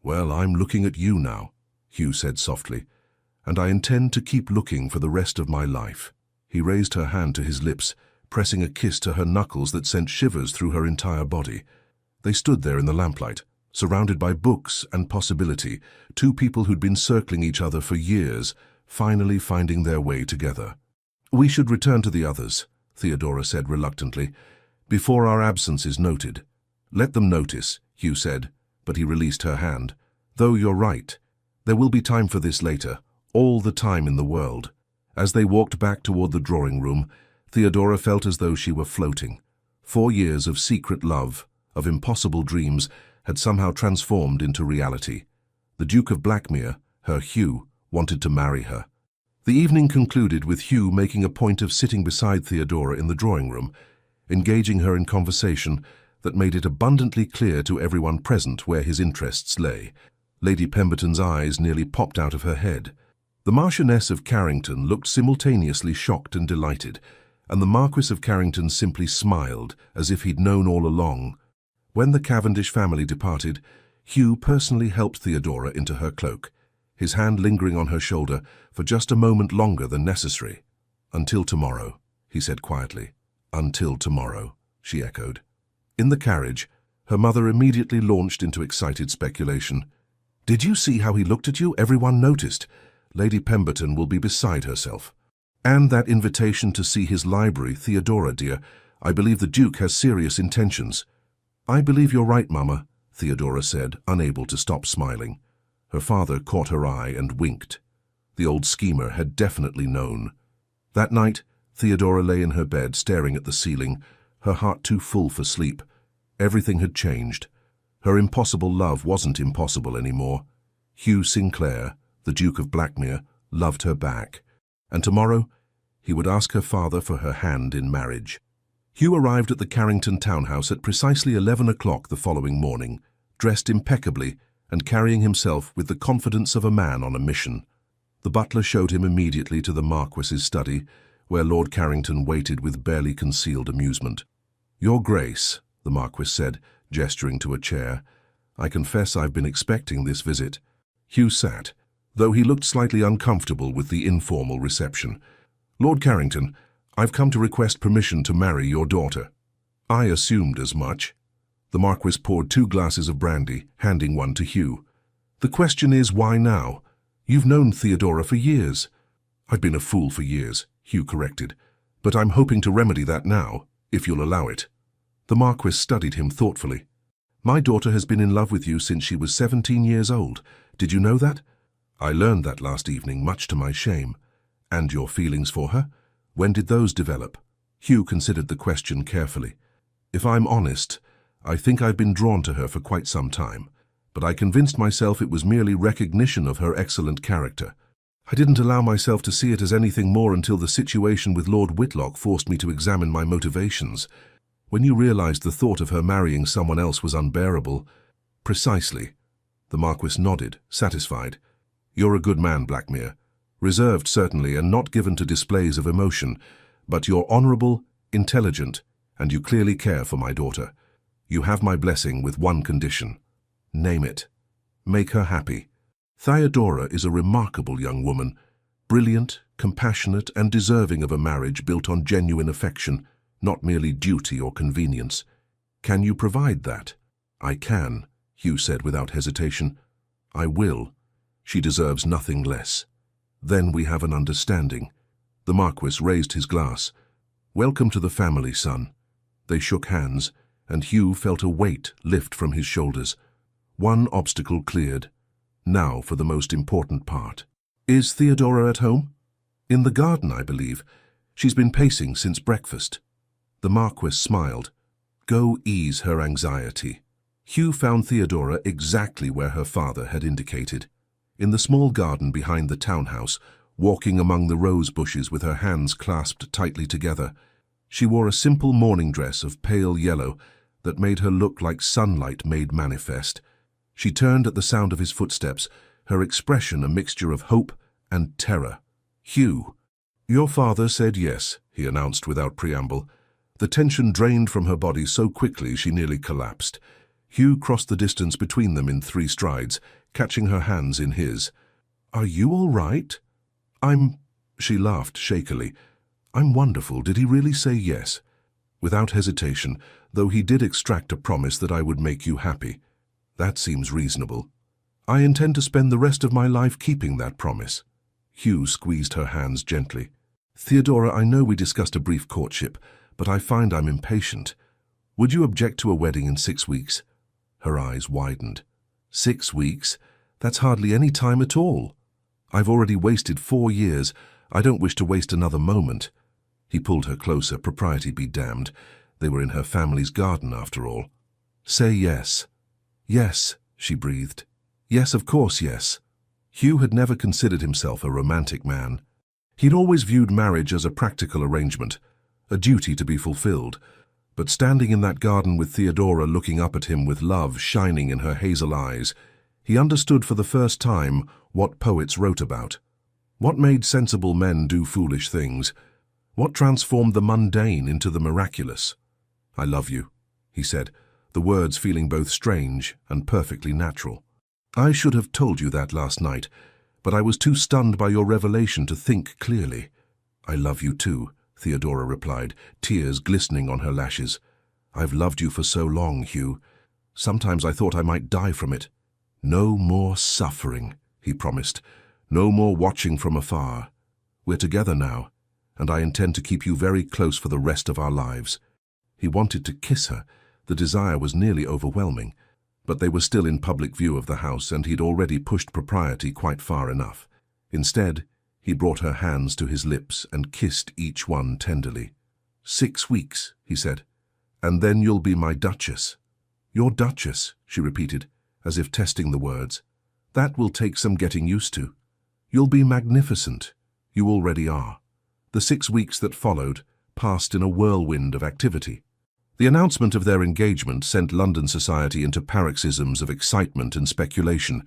"Well, I'm looking at you now," Hugh said softly, "and I intend to keep looking for the rest of my life." He raised her hand to his lips, pressing a kiss to her knuckles that sent shivers through her entire body. They stood there in the lamplight, surrounded by books and possibility, 2 people who'd been circling each other for years, finally finding their way together. "We should return to the others," Theodora said reluctantly, "before our absence is noted." "Let them notice," Hugh said, but he released her hand. "Though you're right. There will be time for this later, all the time in the world." As they walked back toward the drawing room, Theodora felt as though she were floating. 4 years of secret love, of impossible dreams, had somehow transformed into reality. The Duke of Blackmere, her Hugh, wanted to marry her. The evening concluded with Hugh making a point of sitting beside Theodora in the drawing room, engaging her in conversation that made it abundantly clear to everyone present where his interests lay. Lady Pemberton's eyes nearly popped out of her head. The Marchioness of Carrington looked simultaneously shocked and delighted, and the Marquis of Carrington simply smiled, as if he'd known all along. When the Cavendish family departed, Hugh personally helped Theodora into her cloak, his hand lingering on her shoulder for just a moment longer than necessary. "Until tomorrow," he said quietly. "Until tomorrow," she echoed. In the carriage, her mother immediately launched into excited speculation. "Did you see how he looked at you? Everyone noticed. Lady Pemberton will be beside herself. And that invitation to see his library, Theodora, dear, I believe the Duke has serious intentions." "I believe you're right, Mama," Theodora said, unable to stop smiling. Her father caught her eye and winked. The old schemer had definitely known. That night, Theodora lay in her bed staring at the ceiling, her heart too full for sleep. Everything had changed. Her impossible love wasn't impossible anymore. Hugh Sinclair, the Duke of Blackmere, loved her back. And tomorrow, he would ask her father for her hand in marriage. Hugh arrived at the Carrington townhouse at precisely 11 o'clock the following morning, dressed impeccably and carrying himself with the confidence of a man on a mission. The butler showed him immediately to the Marquis's study, where Lord Carrington waited with barely concealed amusement. "Your Grace," the Marquis said, gesturing to a chair, "I confess I've been expecting this visit." Hugh sat, though he looked slightly uncomfortable with the informal reception. "Lord Carrington, I've come to request permission to marry your daughter." "I assumed as much." The Marquis poured 2 glasses of brandy, handing one to Hugh. "The question is, why now? You've known Theodora for years." "I've been a fool for years," Hugh corrected, "but I'm hoping to remedy that now, if you'll allow it." The Marquis studied him thoughtfully. "My daughter has been in love with you since she was 17 years old. Did you know that?" "I learned that last evening, much to my shame." "And your feelings for her? When did those develop?" Hugh considered the question carefully. "If I'm honest, I think I've been drawn to her for quite some time, but I convinced myself it was merely recognition of her excellent character. I didn't allow myself to see it as anything more until the situation with Lord Whitlock forced me to examine my motivations. When you realized the thought of her marrying someone else was unbearable." "Precisely." The Marquis nodded, satisfied. "You're a good man, Blackmere. Reserved, certainly, and not given to displays of emotion, but you're honorable, intelligent, and you clearly care for my daughter. You have my blessing with one condition." "Name it." "Make her happy. Theodora is a remarkable young woman, brilliant, compassionate, and deserving of a marriage built on genuine affection, not merely duty or convenience. Can you provide that?" "I can," Hugh said without hesitation. "I will. She deserves nothing less." "Then we have an understanding." The Marquis raised his glass. "Welcome to the family, son." They shook hands, and Hugh felt a weight lift from his shoulders. One obstacle cleared. Now for the most important part. "Is Theodora at home?" "In the garden, I believe. She's been pacing since breakfast." The Marquis smiled. "Go ease her anxiety." Hugh found Theodora exactly where her father had indicated. In the small garden behind the townhouse, walking among the rose bushes with her hands clasped tightly together. She wore a simple morning dress of pale yellow that made her look like sunlight made manifest. She turned at the sound of his footsteps, her expression a mixture of hope and terror. "Hugh." "Your father said yes," he announced without preamble. The tension drained from her body so quickly she nearly collapsed. Hugh crossed the distance between them in 3 strides, catching her hands in his. "Are you all right?" She laughed shakily. "I'm wonderful. Did he really say yes?" "Without hesitation, though he did extract a promise that I would make you happy." "That seems reasonable." "I intend to spend the rest of my life keeping that promise." Hugh squeezed her hands gently. "Theodora, I know we discussed a brief courtship, but I find I'm impatient. Would you object to a wedding in 6 weeks?" Her eyes widened. 6 weeks? That's hardly any time at all. I've already wasted 4 years. I don't wish to waste another moment. He pulled her closer, propriety be damned. They were in her family's garden, after all. "Say yes." "Yes," she breathed. "Yes, of course, yes." Hugh had never considered himself a romantic man. He'd always viewed marriage as a practical arrangement, a duty to be fulfilled. But standing in that garden with Theodora looking up at him with love shining in her hazel eyes, he understood for the first time what poets wrote about. What made sensible men do foolish things? What transformed the mundane into the miraculous? "I love you," he said, the words feeling both strange and perfectly natural. "I should have told you that last night, but I was too stunned by your revelation to think clearly." "I love you too," Theodora replied, tears glistening on her lashes. "I've loved you for so long, Hugh. Sometimes I thought I might die from it." "No more suffering," he promised. "No more watching from afar. We're together now, and I intend to keep you very close for the rest of our lives." He wanted to kiss her. The desire was nearly overwhelming, but they were still in public view of the house, and he'd already pushed propriety quite far enough. Instead, he brought her hands to his lips and kissed each one tenderly. "6 weeks," he said, "and then you'll be my Duchess." "Your Duchess," she repeated, as if testing the words. "That will take some getting used to." "You'll be magnificent. You already are." The 6 weeks that followed passed in a whirlwind of activity. The announcement of their engagement sent London society into paroxysms of excitement and speculation.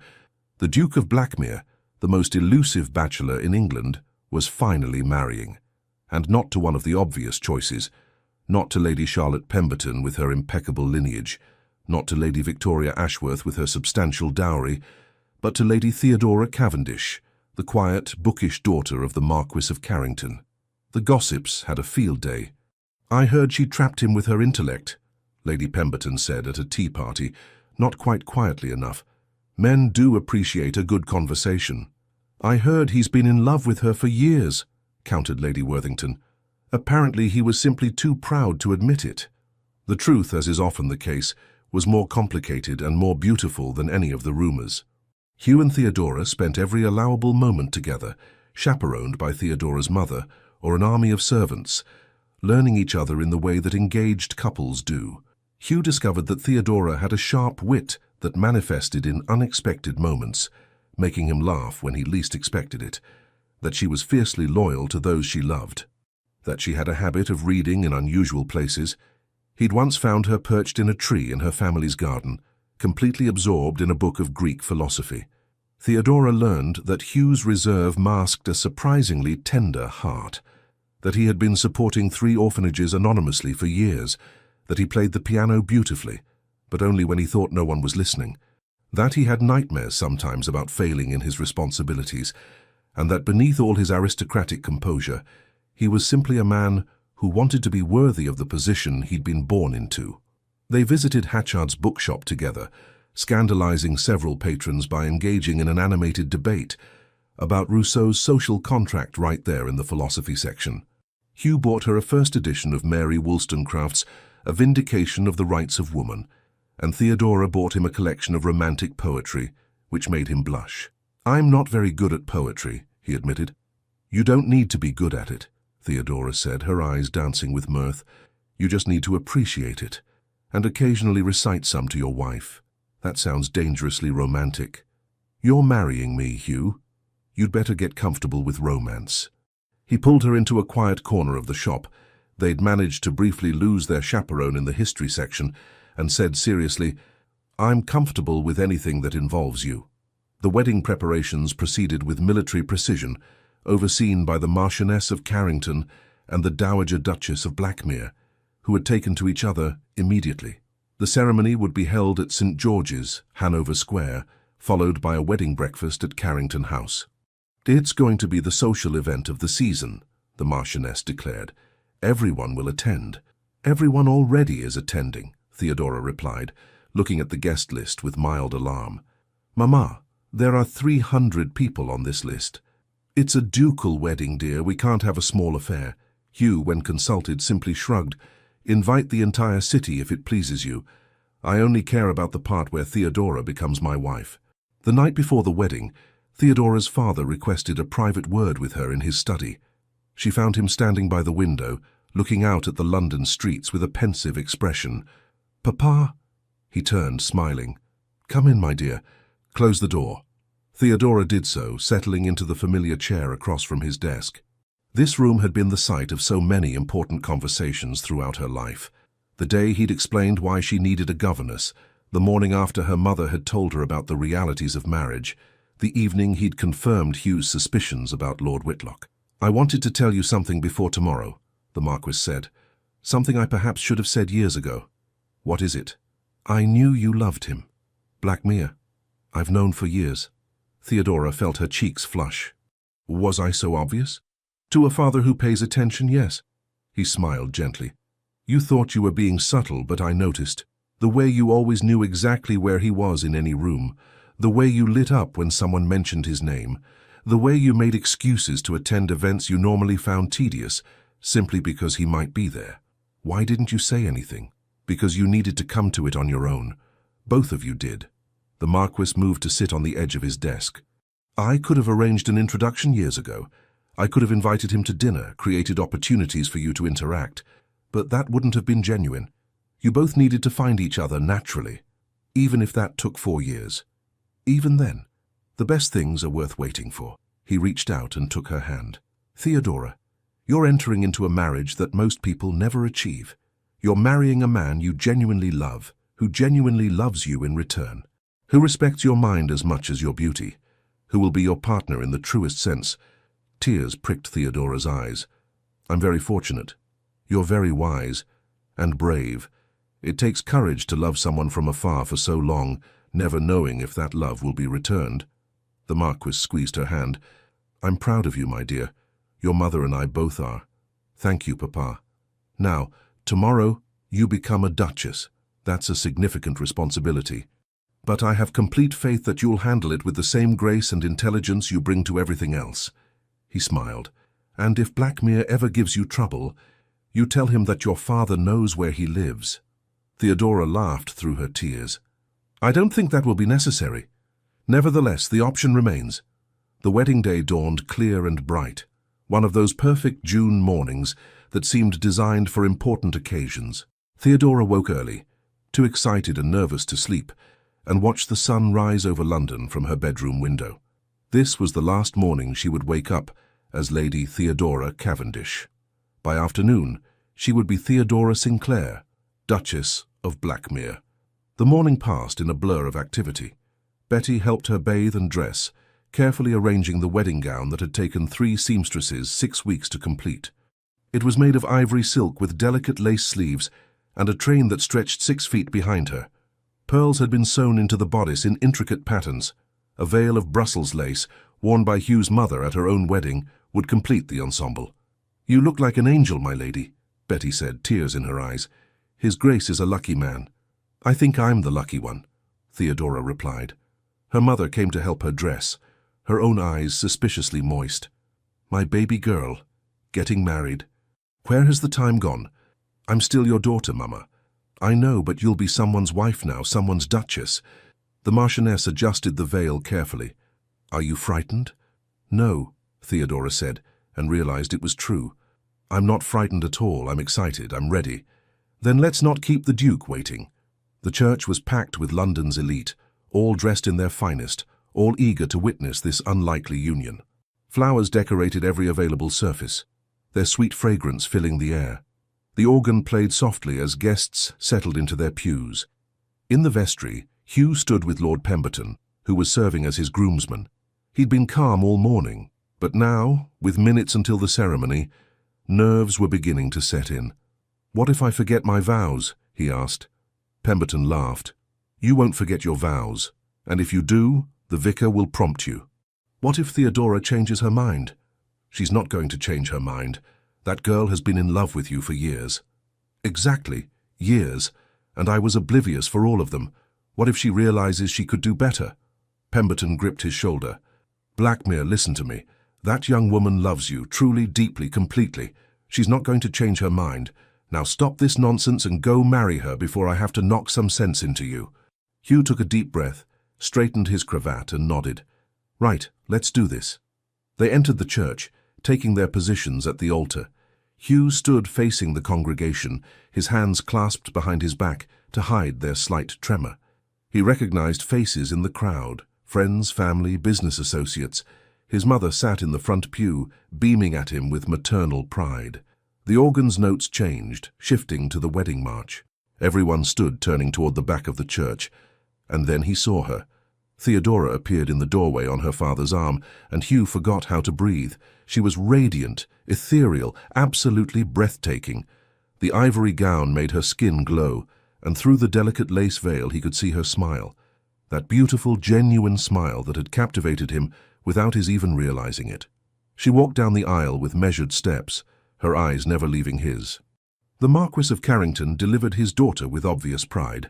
The Duke of Blackmere, the most elusive bachelor in England, was finally marrying. And not to one of the obvious choices. Not to Lady Charlotte Pemberton with her impeccable lineage, not to Lady Victoria Ashworth with her substantial dowry, but to Lady Theodora Cavendish, the quiet, bookish daughter of the Marquis of Carrington. The gossips had a field day. "I heard she trapped him with her intellect," Lady Pemberton said at a tea party, not quite quietly enough. "Men do appreciate a good conversation." "I heard he's been in love with her for years," countered Lady Worthington. "Apparently he was simply too proud to admit it." The truth, as is often the case, was more complicated and more beautiful than any of the rumors. Hugh and Theodora spent every allowable moment together, chaperoned by Theodora's mother or an army of servants, learning each other in the way that engaged couples do. Hugh discovered that Theodora had a sharp wit that manifested in unexpected moments, making him laugh when he least expected it, that she was fiercely loyal to those she loved, that she had a habit of reading in unusual places. He'd once found her perched in a tree in her family's garden, completely absorbed in a book of Greek philosophy. Theodora learned that Hugh's reserve masked a surprisingly tender heart, that he had been supporting 3 orphanages anonymously for years, that he played the piano beautifully, but only when he thought no one was listening, that he had nightmares sometimes about failing in his responsibilities, and that beneath all his aristocratic composure, he was simply a man who wanted to be worthy of the position he'd been born into. They visited Hatchard's bookshop together, scandalizing several patrons by engaging in an animated debate about Rousseau's social contract right there in the philosophy section. Hugh bought her a first edition of Mary Wollstonecraft's A Vindication of the Rights of Woman, and Theodora bought him a collection of romantic poetry, which made him blush. "I'm not very good at poetry," he admitted. "You don't need to be good at it," Theodora said, her eyes dancing with mirth. "You just need to appreciate it, and occasionally recite some to your wife. That sounds dangerously romantic. You're marrying me, Hugh. You'd better get comfortable with romance." He pulled her into a quiet corner of the shop. They'd managed to briefly lose their chaperone in the history section, and said seriously, "I'm comfortable with anything that involves you." The wedding preparations proceeded with military precision, overseen by the Marchioness of Carrington and the Dowager Duchess of Blackmere, who had taken to each other immediately. The ceremony would be held at St. George's, Hanover Square, followed by a wedding breakfast at Carrington House. "It's going to be the social event of the season," the Marchioness declared. "Everyone will attend." "Everyone already is attending," Theodora replied, looking at the guest list with mild alarm. "Mamma, there are 300 people on this list." "It's a ducal wedding, dear. We can't have a small affair." Hugh, when consulted, simply shrugged. "Invite the entire city if it pleases you. I only care about the part where Theodora becomes my wife." The night before the wedding, Theodora's father requested a private word with her in his study. She found him standing by the window, looking out at the London streets with a pensive expression. "Papa?" He turned, smiling. "Come in, my dear. Close the door." Theodora did so, settling into the familiar chair across from his desk. This room had been the site of so many important conversations throughout her life. The day he'd explained why she needed a governess, the morning after her mother had told her about the realities of marriage, the evening he'd confirmed Hugh's suspicions about Lord Whitlock. "I wanted to tell you something before tomorrow," the Marquis said. "Something I perhaps should have said years ago." "What is it?" I knew you loved him. Blackmere. I've known for years. Theodora felt her cheeks flush. Was I so obvious? To a father who pays attention, yes. He smiled gently. You thought you were being subtle, but I noticed. The way you always knew exactly where he was in any room. The way you lit up when someone mentioned his name. The way you made excuses to attend events you normally found tedious, simply because he might be there. Why didn't you say anything? Because you needed to come to it on your own. Both of you did. The Marquis moved to sit on the edge of his desk. I could have arranged an introduction years ago. I could have invited him to dinner, created opportunities for you to interact. But that wouldn't have been genuine. You both needed to find each other naturally, even if that took 4 years. Even then, the best things are worth waiting for. He reached out and took her hand. Theodora, you're entering into a marriage that most people never achieve. You're marrying a man you genuinely love, who genuinely loves you in return, who respects your mind as much as your beauty, who will be your partner in the truest sense. Tears pricked Theodora's eyes. I'm very fortunate. You're very wise and brave. It takes courage to love someone from afar for so long, never knowing if that love will be returned. The Marquis squeezed her hand. I'm proud of you, my dear. Your mother and I both are. Thank you, Papa. Now, tomorrow, you become a duchess. That's a significant responsibility. But I have complete faith that you'll handle it with the same grace and intelligence you bring to everything else. He smiled. And if Blackmere ever gives you trouble, you tell him that your father knows where he lives. Theodora laughed through her tears. I don't think that will be necessary. Nevertheless, the option remains. The wedding day dawned clear and bright, one of those perfect June mornings that seemed designed for important occasions. Theodora woke early, too excited and nervous to sleep, and watched the sun rise over London from her bedroom window. This was the last morning she would wake up as Lady Theodora Cavendish. By afternoon, she would be Theodora Sinclair, Duchess of Blackmere. The morning passed in a blur of activity. Betty helped her bathe and dress, carefully arranging the wedding gown that had taken 3 seamstresses 6 weeks to complete. It was made of ivory silk with delicate lace sleeves and a train that stretched 6 feet behind her. Pearls had been sewn into the bodice in intricate patterns. A veil of Brussels lace, worn by Hugh's mother at her own wedding, would complete the ensemble. You look like an angel, my lady, Betty said, tears in her eyes. His Grace is a lucky man. I think I'm the lucky one, Theodora replied. Her mother came to help her dress, her own eyes suspiciously moist. My baby girl, getting married. Where has the time gone? I'm still your daughter, Mama. I know, but you'll be someone's wife now, someone's duchess. The Marchioness adjusted the veil carefully. Are you frightened? No, Theodora said, and realized it was true. I'm not frightened at all. I'm excited. I'm ready. Then let's not keep the Duke waiting. The church was packed with London's elite, all dressed in their finest, all eager to witness this unlikely union. Flowers decorated every available surface, their sweet fragrance filling the air. The organ played softly as guests settled into their pews. In the vestry, Hugh stood with Lord Pemberton, who was serving as his groomsman. He'd been calm all morning, but now, with minutes until the ceremony, nerves were beginning to set in. What if I forget my vows? He asked. Pemberton laughed. You won't forget your vows, and if you do, the vicar will prompt you. What if Theodora changes her mind? She's not going to change her mind. That girl has been in love with you for years. Exactly, years, and I was oblivious for all of them. What if she realizes she could do better? Pemberton gripped his shoulder. Blackmere, listen to me. That young woman loves you, truly, deeply, completely. She's not going to change her mind. Now stop this nonsense and go marry her before I have to knock some sense into you. Hugh took a deep breath, straightened his cravat and nodded. Right, let's do this. They entered the church, taking their positions at the altar. Hugh stood facing the congregation, his hands clasped behind his back to hide their slight tremor. He recognized faces in the crowd, friends, family, business associates. His mother sat in the front pew, beaming at him with maternal pride. The organ's notes changed, shifting to the wedding march. Everyone stood turning toward the back of the church, and then he saw her. Theodora appeared in the doorway on her father's arm, and Hugh forgot how to breathe. She was radiant, ethereal, absolutely breathtaking. The ivory gown made her skin glow, and through the delicate lace veil he could see her smile, that beautiful, genuine smile that had captivated him without his even realizing it. She walked down the aisle with measured steps, her eyes never leaving his. The Marquis of Carrington delivered his daughter with obvious pride,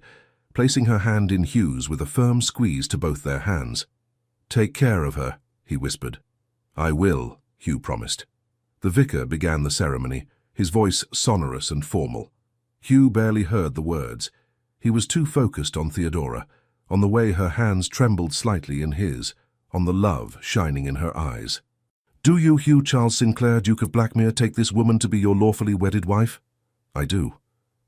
placing her hand in Hugh's with a firm squeeze to both their hands. "Take care of her," he whispered. "I will," Hugh promised. The vicar began the ceremony, his voice sonorous and formal. Hugh barely heard the words. He was too focused on Theodora, on the way her hands trembled slightly in his, on the love shining in her eyes. "Do you, Hugh Charles Sinclair, Duke of Blackmere, take this woman to be your lawfully wedded wife?" "I do."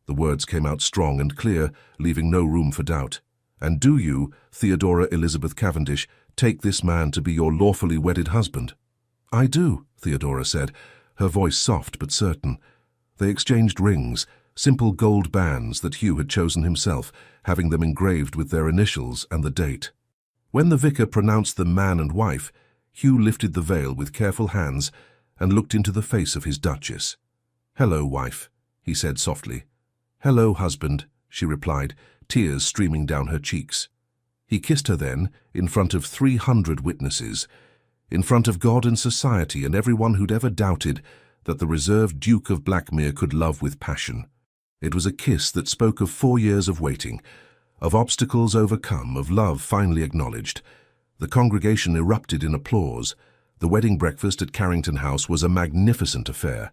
The words came out strong and clear, leaving no room for doubt. "And do you, Theodora Elizabeth Cavendish, take this man to be your lawfully wedded husband?" "I do," Theodora said, her voice soft but certain. They exchanged rings, simple gold bands that Hugh had chosen himself, having them engraved with their initials and the date. When the vicar pronounced them man and wife, Hugh lifted the veil with careful hands and looked into the face of his Duchess. "Hello, wife," he said softly. "Hello, husband," she replied, tears streaming down her cheeks. He kissed her then, in front of 300 witnesses, in front of God and society and everyone who'd ever doubted that the reserved Duke of Blackmere could love with passion. It was a kiss that spoke of 4 years of waiting, of obstacles overcome, of love finally acknowledged. The congregation erupted in applause. The wedding breakfast at Carrington House was a magnificent affair.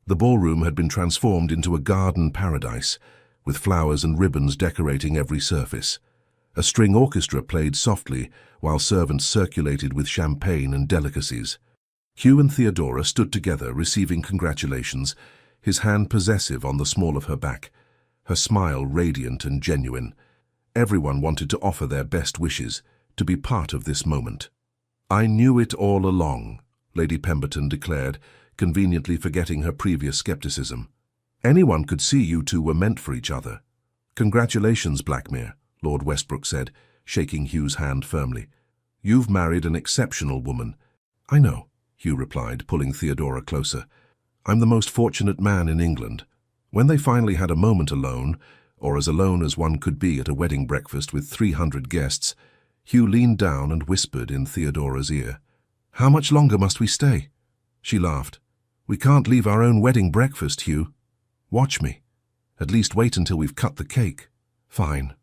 The ballroom had been transformed into a garden paradise, with flowers and ribbons decorating every surface. A string orchestra played softly, while servants circulated with champagne and delicacies. Hugh and Theodora stood together, receiving congratulations, his hand possessive on the small of her back, her smile radiant and genuine. Everyone wanted to offer their best wishes, to be part of this moment. "I knew it all along," Lady Pemberton declared, conveniently forgetting her previous skepticism. "Anyone could see you two were meant for each other." "Congratulations, Blackmere," Lord Westbrook said, shaking Hugh's hand firmly. "You've married an exceptional woman." "I know," Hugh replied, pulling Theodora closer. "I'm the most fortunate man in England." When they finally had a moment alone, or as alone as one could be at a wedding breakfast with 300 guests, Hugh leaned down and whispered in Theodora's ear. "How much longer must we stay?" She laughed. "We can't leave our own wedding breakfast, Hugh. Watch me. At least wait until we've cut the cake." "Fine.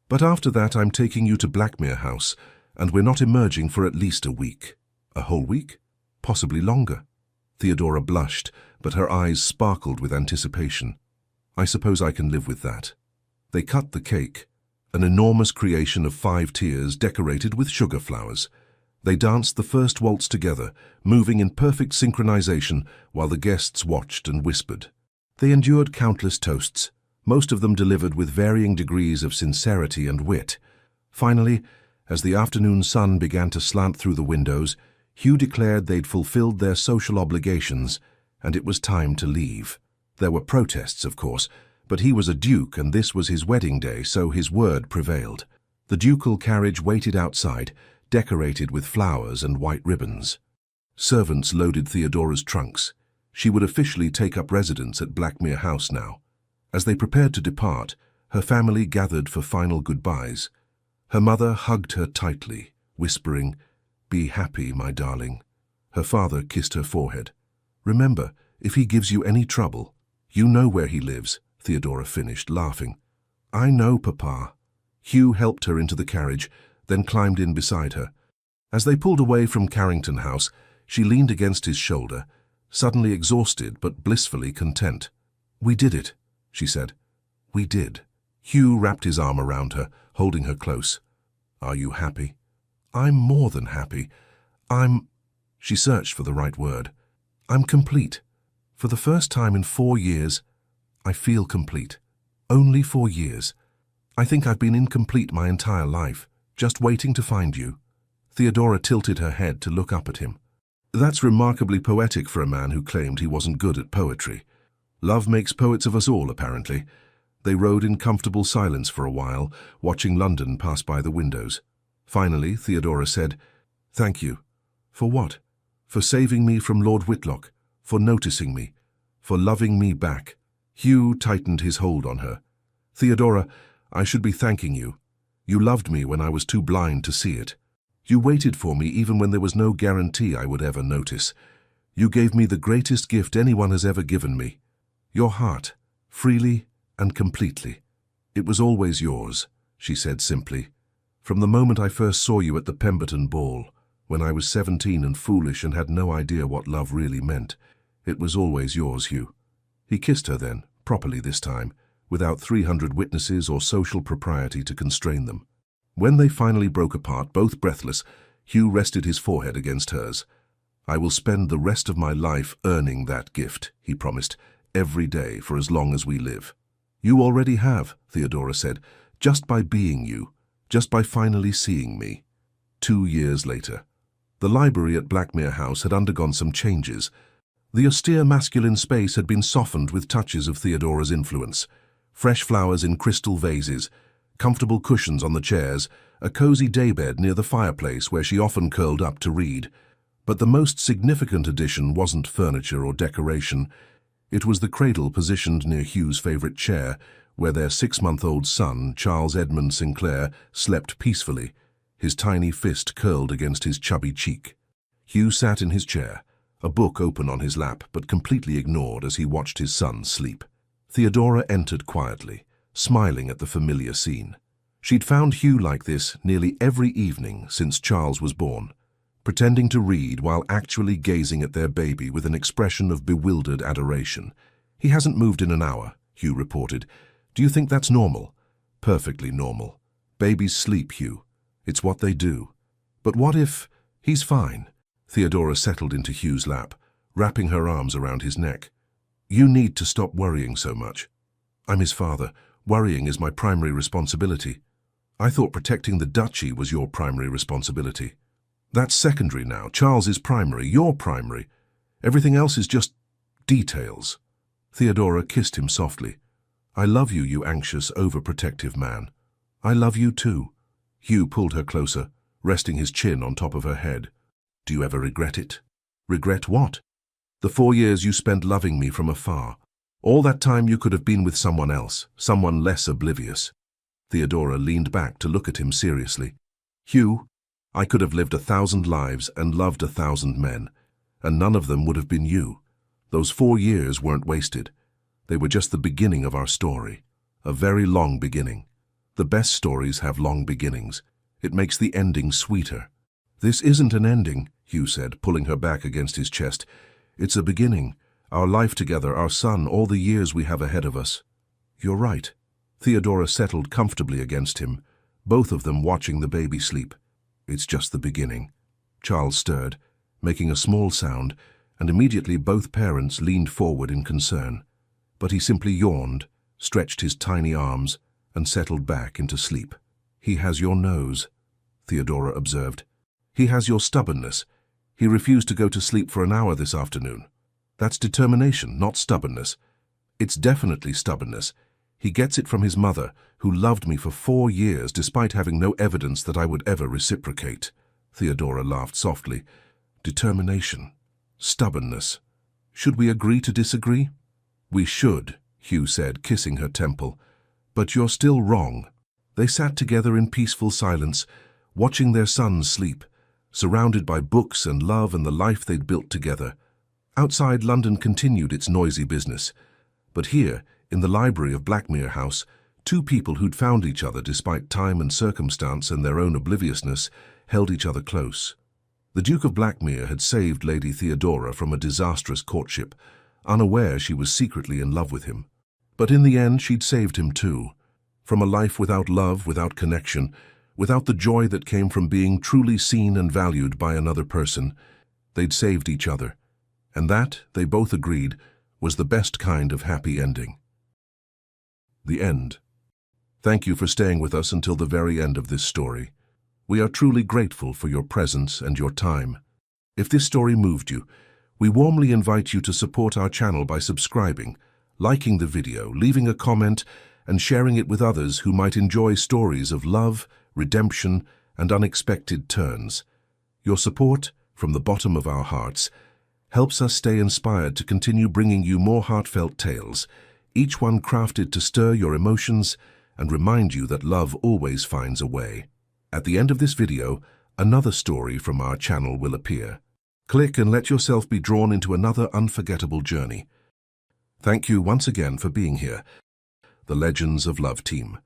But after that I'm taking you to Blackmere House, and we're not emerging for at least a week." "A whole week? Possibly longer." Theodora blushed, but her eyes sparkled with anticipation. "I suppose I can live with that." They cut the cake, an enormous creation of 5 tiers decorated with sugar flowers. They danced the first waltz together, moving in perfect synchronization while the guests watched and whispered. They endured countless toasts, most of them delivered with varying degrees of sincerity and wit. Finally, as the afternoon sun began to slant through the windows, Hugh declared they'd fulfilled their social obligations, and it was time to leave. There were protests, of course, but he was a duke and this was his wedding day, so his word prevailed. The ducal carriage waited outside, decorated with flowers and white ribbons. Servants loaded Theodora's trunks. She would officially take up residence at Blackmere House now. As they prepared to depart, her family gathered for final goodbyes. Her mother hugged her tightly, whispering, "Be happy, my darling." Her father kissed her forehead. "Remember, if he gives you any trouble, you know where he lives," Theodora finished, laughing. "I know, Papa." Hugh helped her into the carriage, then climbed in beside her. As they pulled away from Carrington House, she leaned against his shoulder, suddenly exhausted but blissfully content. "We did it," she said. "We did." Hugh wrapped his arm around her, holding her close. "Are you happy?" "I'm more than happy. She searched for the right word. "I'm complete. For the first time in 4 years, I feel complete. Only 4 years. I think I've been incomplete my entire life, just waiting to find you." Theodora tilted her head to look up at him. "That's remarkably poetic for a man who claimed he wasn't good at poetry. Love makes poets of us all, apparently." They rode in comfortable silence for a while, watching London pass by the windows. Finally, Theodora said, "Thank you." "For what?" "For saving me from Lord Whitlock, for noticing me, for loving me back." Hugh tightened his hold on her. Theodora, I should be thanking you. You loved me when I was too blind to see it. You waited for me even when there was no guarantee I would ever notice. You gave me the greatest gift anyone has ever given me. Your heart, freely and completely. It was always yours, she said simply. From the moment I first saw you at the Pemberton ball, when I was 17 and foolish and had no idea what love really meant, it was always yours, Hugh. He kissed her then, properly this time, without 300 witnesses or social propriety to constrain them. When they finally broke apart, both breathless, Hugh rested his forehead against hers. I will spend the rest of my life earning that gift, he promised, every day for as long as we live. You already have, Theodora said, just by being you, just by finally seeing me. 2 years later. The library at Blackmere House had undergone some changes. The austere masculine space had been softened with touches of Theodora's influence. Fresh flowers in crystal vases, comfortable cushions on the chairs, a cozy daybed near the fireplace where she often curled up to read. But the most significant addition wasn't furniture or decoration. It was the cradle positioned near Hugh's favorite chair, where their 6-month-old son, Charles Edmund Sinclair, slept peacefully, his tiny fist curled against his chubby cheek. Hugh sat in his chair, a book open on his lap but completely ignored as he watched his son sleep. Theodora entered quietly, smiling at the familiar scene. She'd found Hugh like this nearly every evening since Charles was born, pretending to read while actually gazing at their baby with an expression of bewildered adoration. He hasn't moved in an hour, Hugh reported. Do you think that's normal? Perfectly normal. Babies sleep, Hugh. It's what they do. But what if... He's fine. Theodora settled into Hugh's lap, wrapping her arms around his neck. You need to stop worrying so much. I'm his father. Worrying is my primary responsibility. I thought protecting the duchy was your primary responsibility. That's secondary now. Charles is primary. You're primary. Everything else is just details. Theodora kissed him softly. I love you, you anxious, overprotective man. I love you too. Hugh pulled her closer, resting his chin on top of her head. Do you ever regret it? Regret what? The 4 years you spent loving me from afar. All that time you could have been with someone else, someone less oblivious. Theodora leaned back to look at him seriously. Hugh, I could have lived 1,000 lives and loved 1,000 men, and none of them would have been you. Those 4 years weren't wasted. They were just the beginning of our story. A very long beginning. The best stories have long beginnings. It makes the ending sweeter. This isn't an ending, Hugh said, pulling her back against his chest. It's a beginning. Our life together, our son, all the years we have ahead of us. You're right. Theodora settled comfortably against him, both of them watching the baby sleep. It's just the beginning. Charles stirred, making a small sound, and immediately both parents leaned forward in concern. But he simply yawned, stretched his tiny arms, and settled back into sleep. He has your nose, Theodora observed. He has your stubbornness. He refused to go to sleep for an hour this afternoon. That's determination, not stubbornness. It's definitely stubbornness. He gets it from his mother, who loved me for 4 years despite having no evidence that I would ever reciprocate. Theodora laughed softly. Determination. Stubbornness. Should we agree to disagree? We should, Hugh said, kissing her temple. But you're still wrong. They sat together in peaceful silence, watching their sons sleep, surrounded by books and love and the life they'd built together. Outside, London continued its noisy business. But here, in the library of Blackmere House, 2 people who'd found each other despite time and circumstance and their own obliviousness held each other close. The Duke of Blackmere had saved Lady Theodora from a disastrous courtship, unaware she was secretly in love with him. But in the end, she'd saved him too. From a life without love, without connection, without the joy that came from being truly seen and valued by another person, they'd saved each other. And that, they both agreed, was the best kind of happy ending. The end. Thank you for staying with us until the very end of this story. We are truly grateful for your presence and your time. If this story moved you, we warmly invite you to support our channel by subscribing, liking the video, leaving a comment, and sharing it with others who might enjoy stories of love, redemption, and unexpected turns. Your support, from the bottom of our hearts, helps us stay inspired to continue bringing you more heartfelt tales, each one crafted to stir your emotions and remind you that love always finds a way. At the end of this video, another story from our channel will appear. Click and let yourself be drawn into another unforgettable journey. Thank you once again for being here. The Legends of Love team.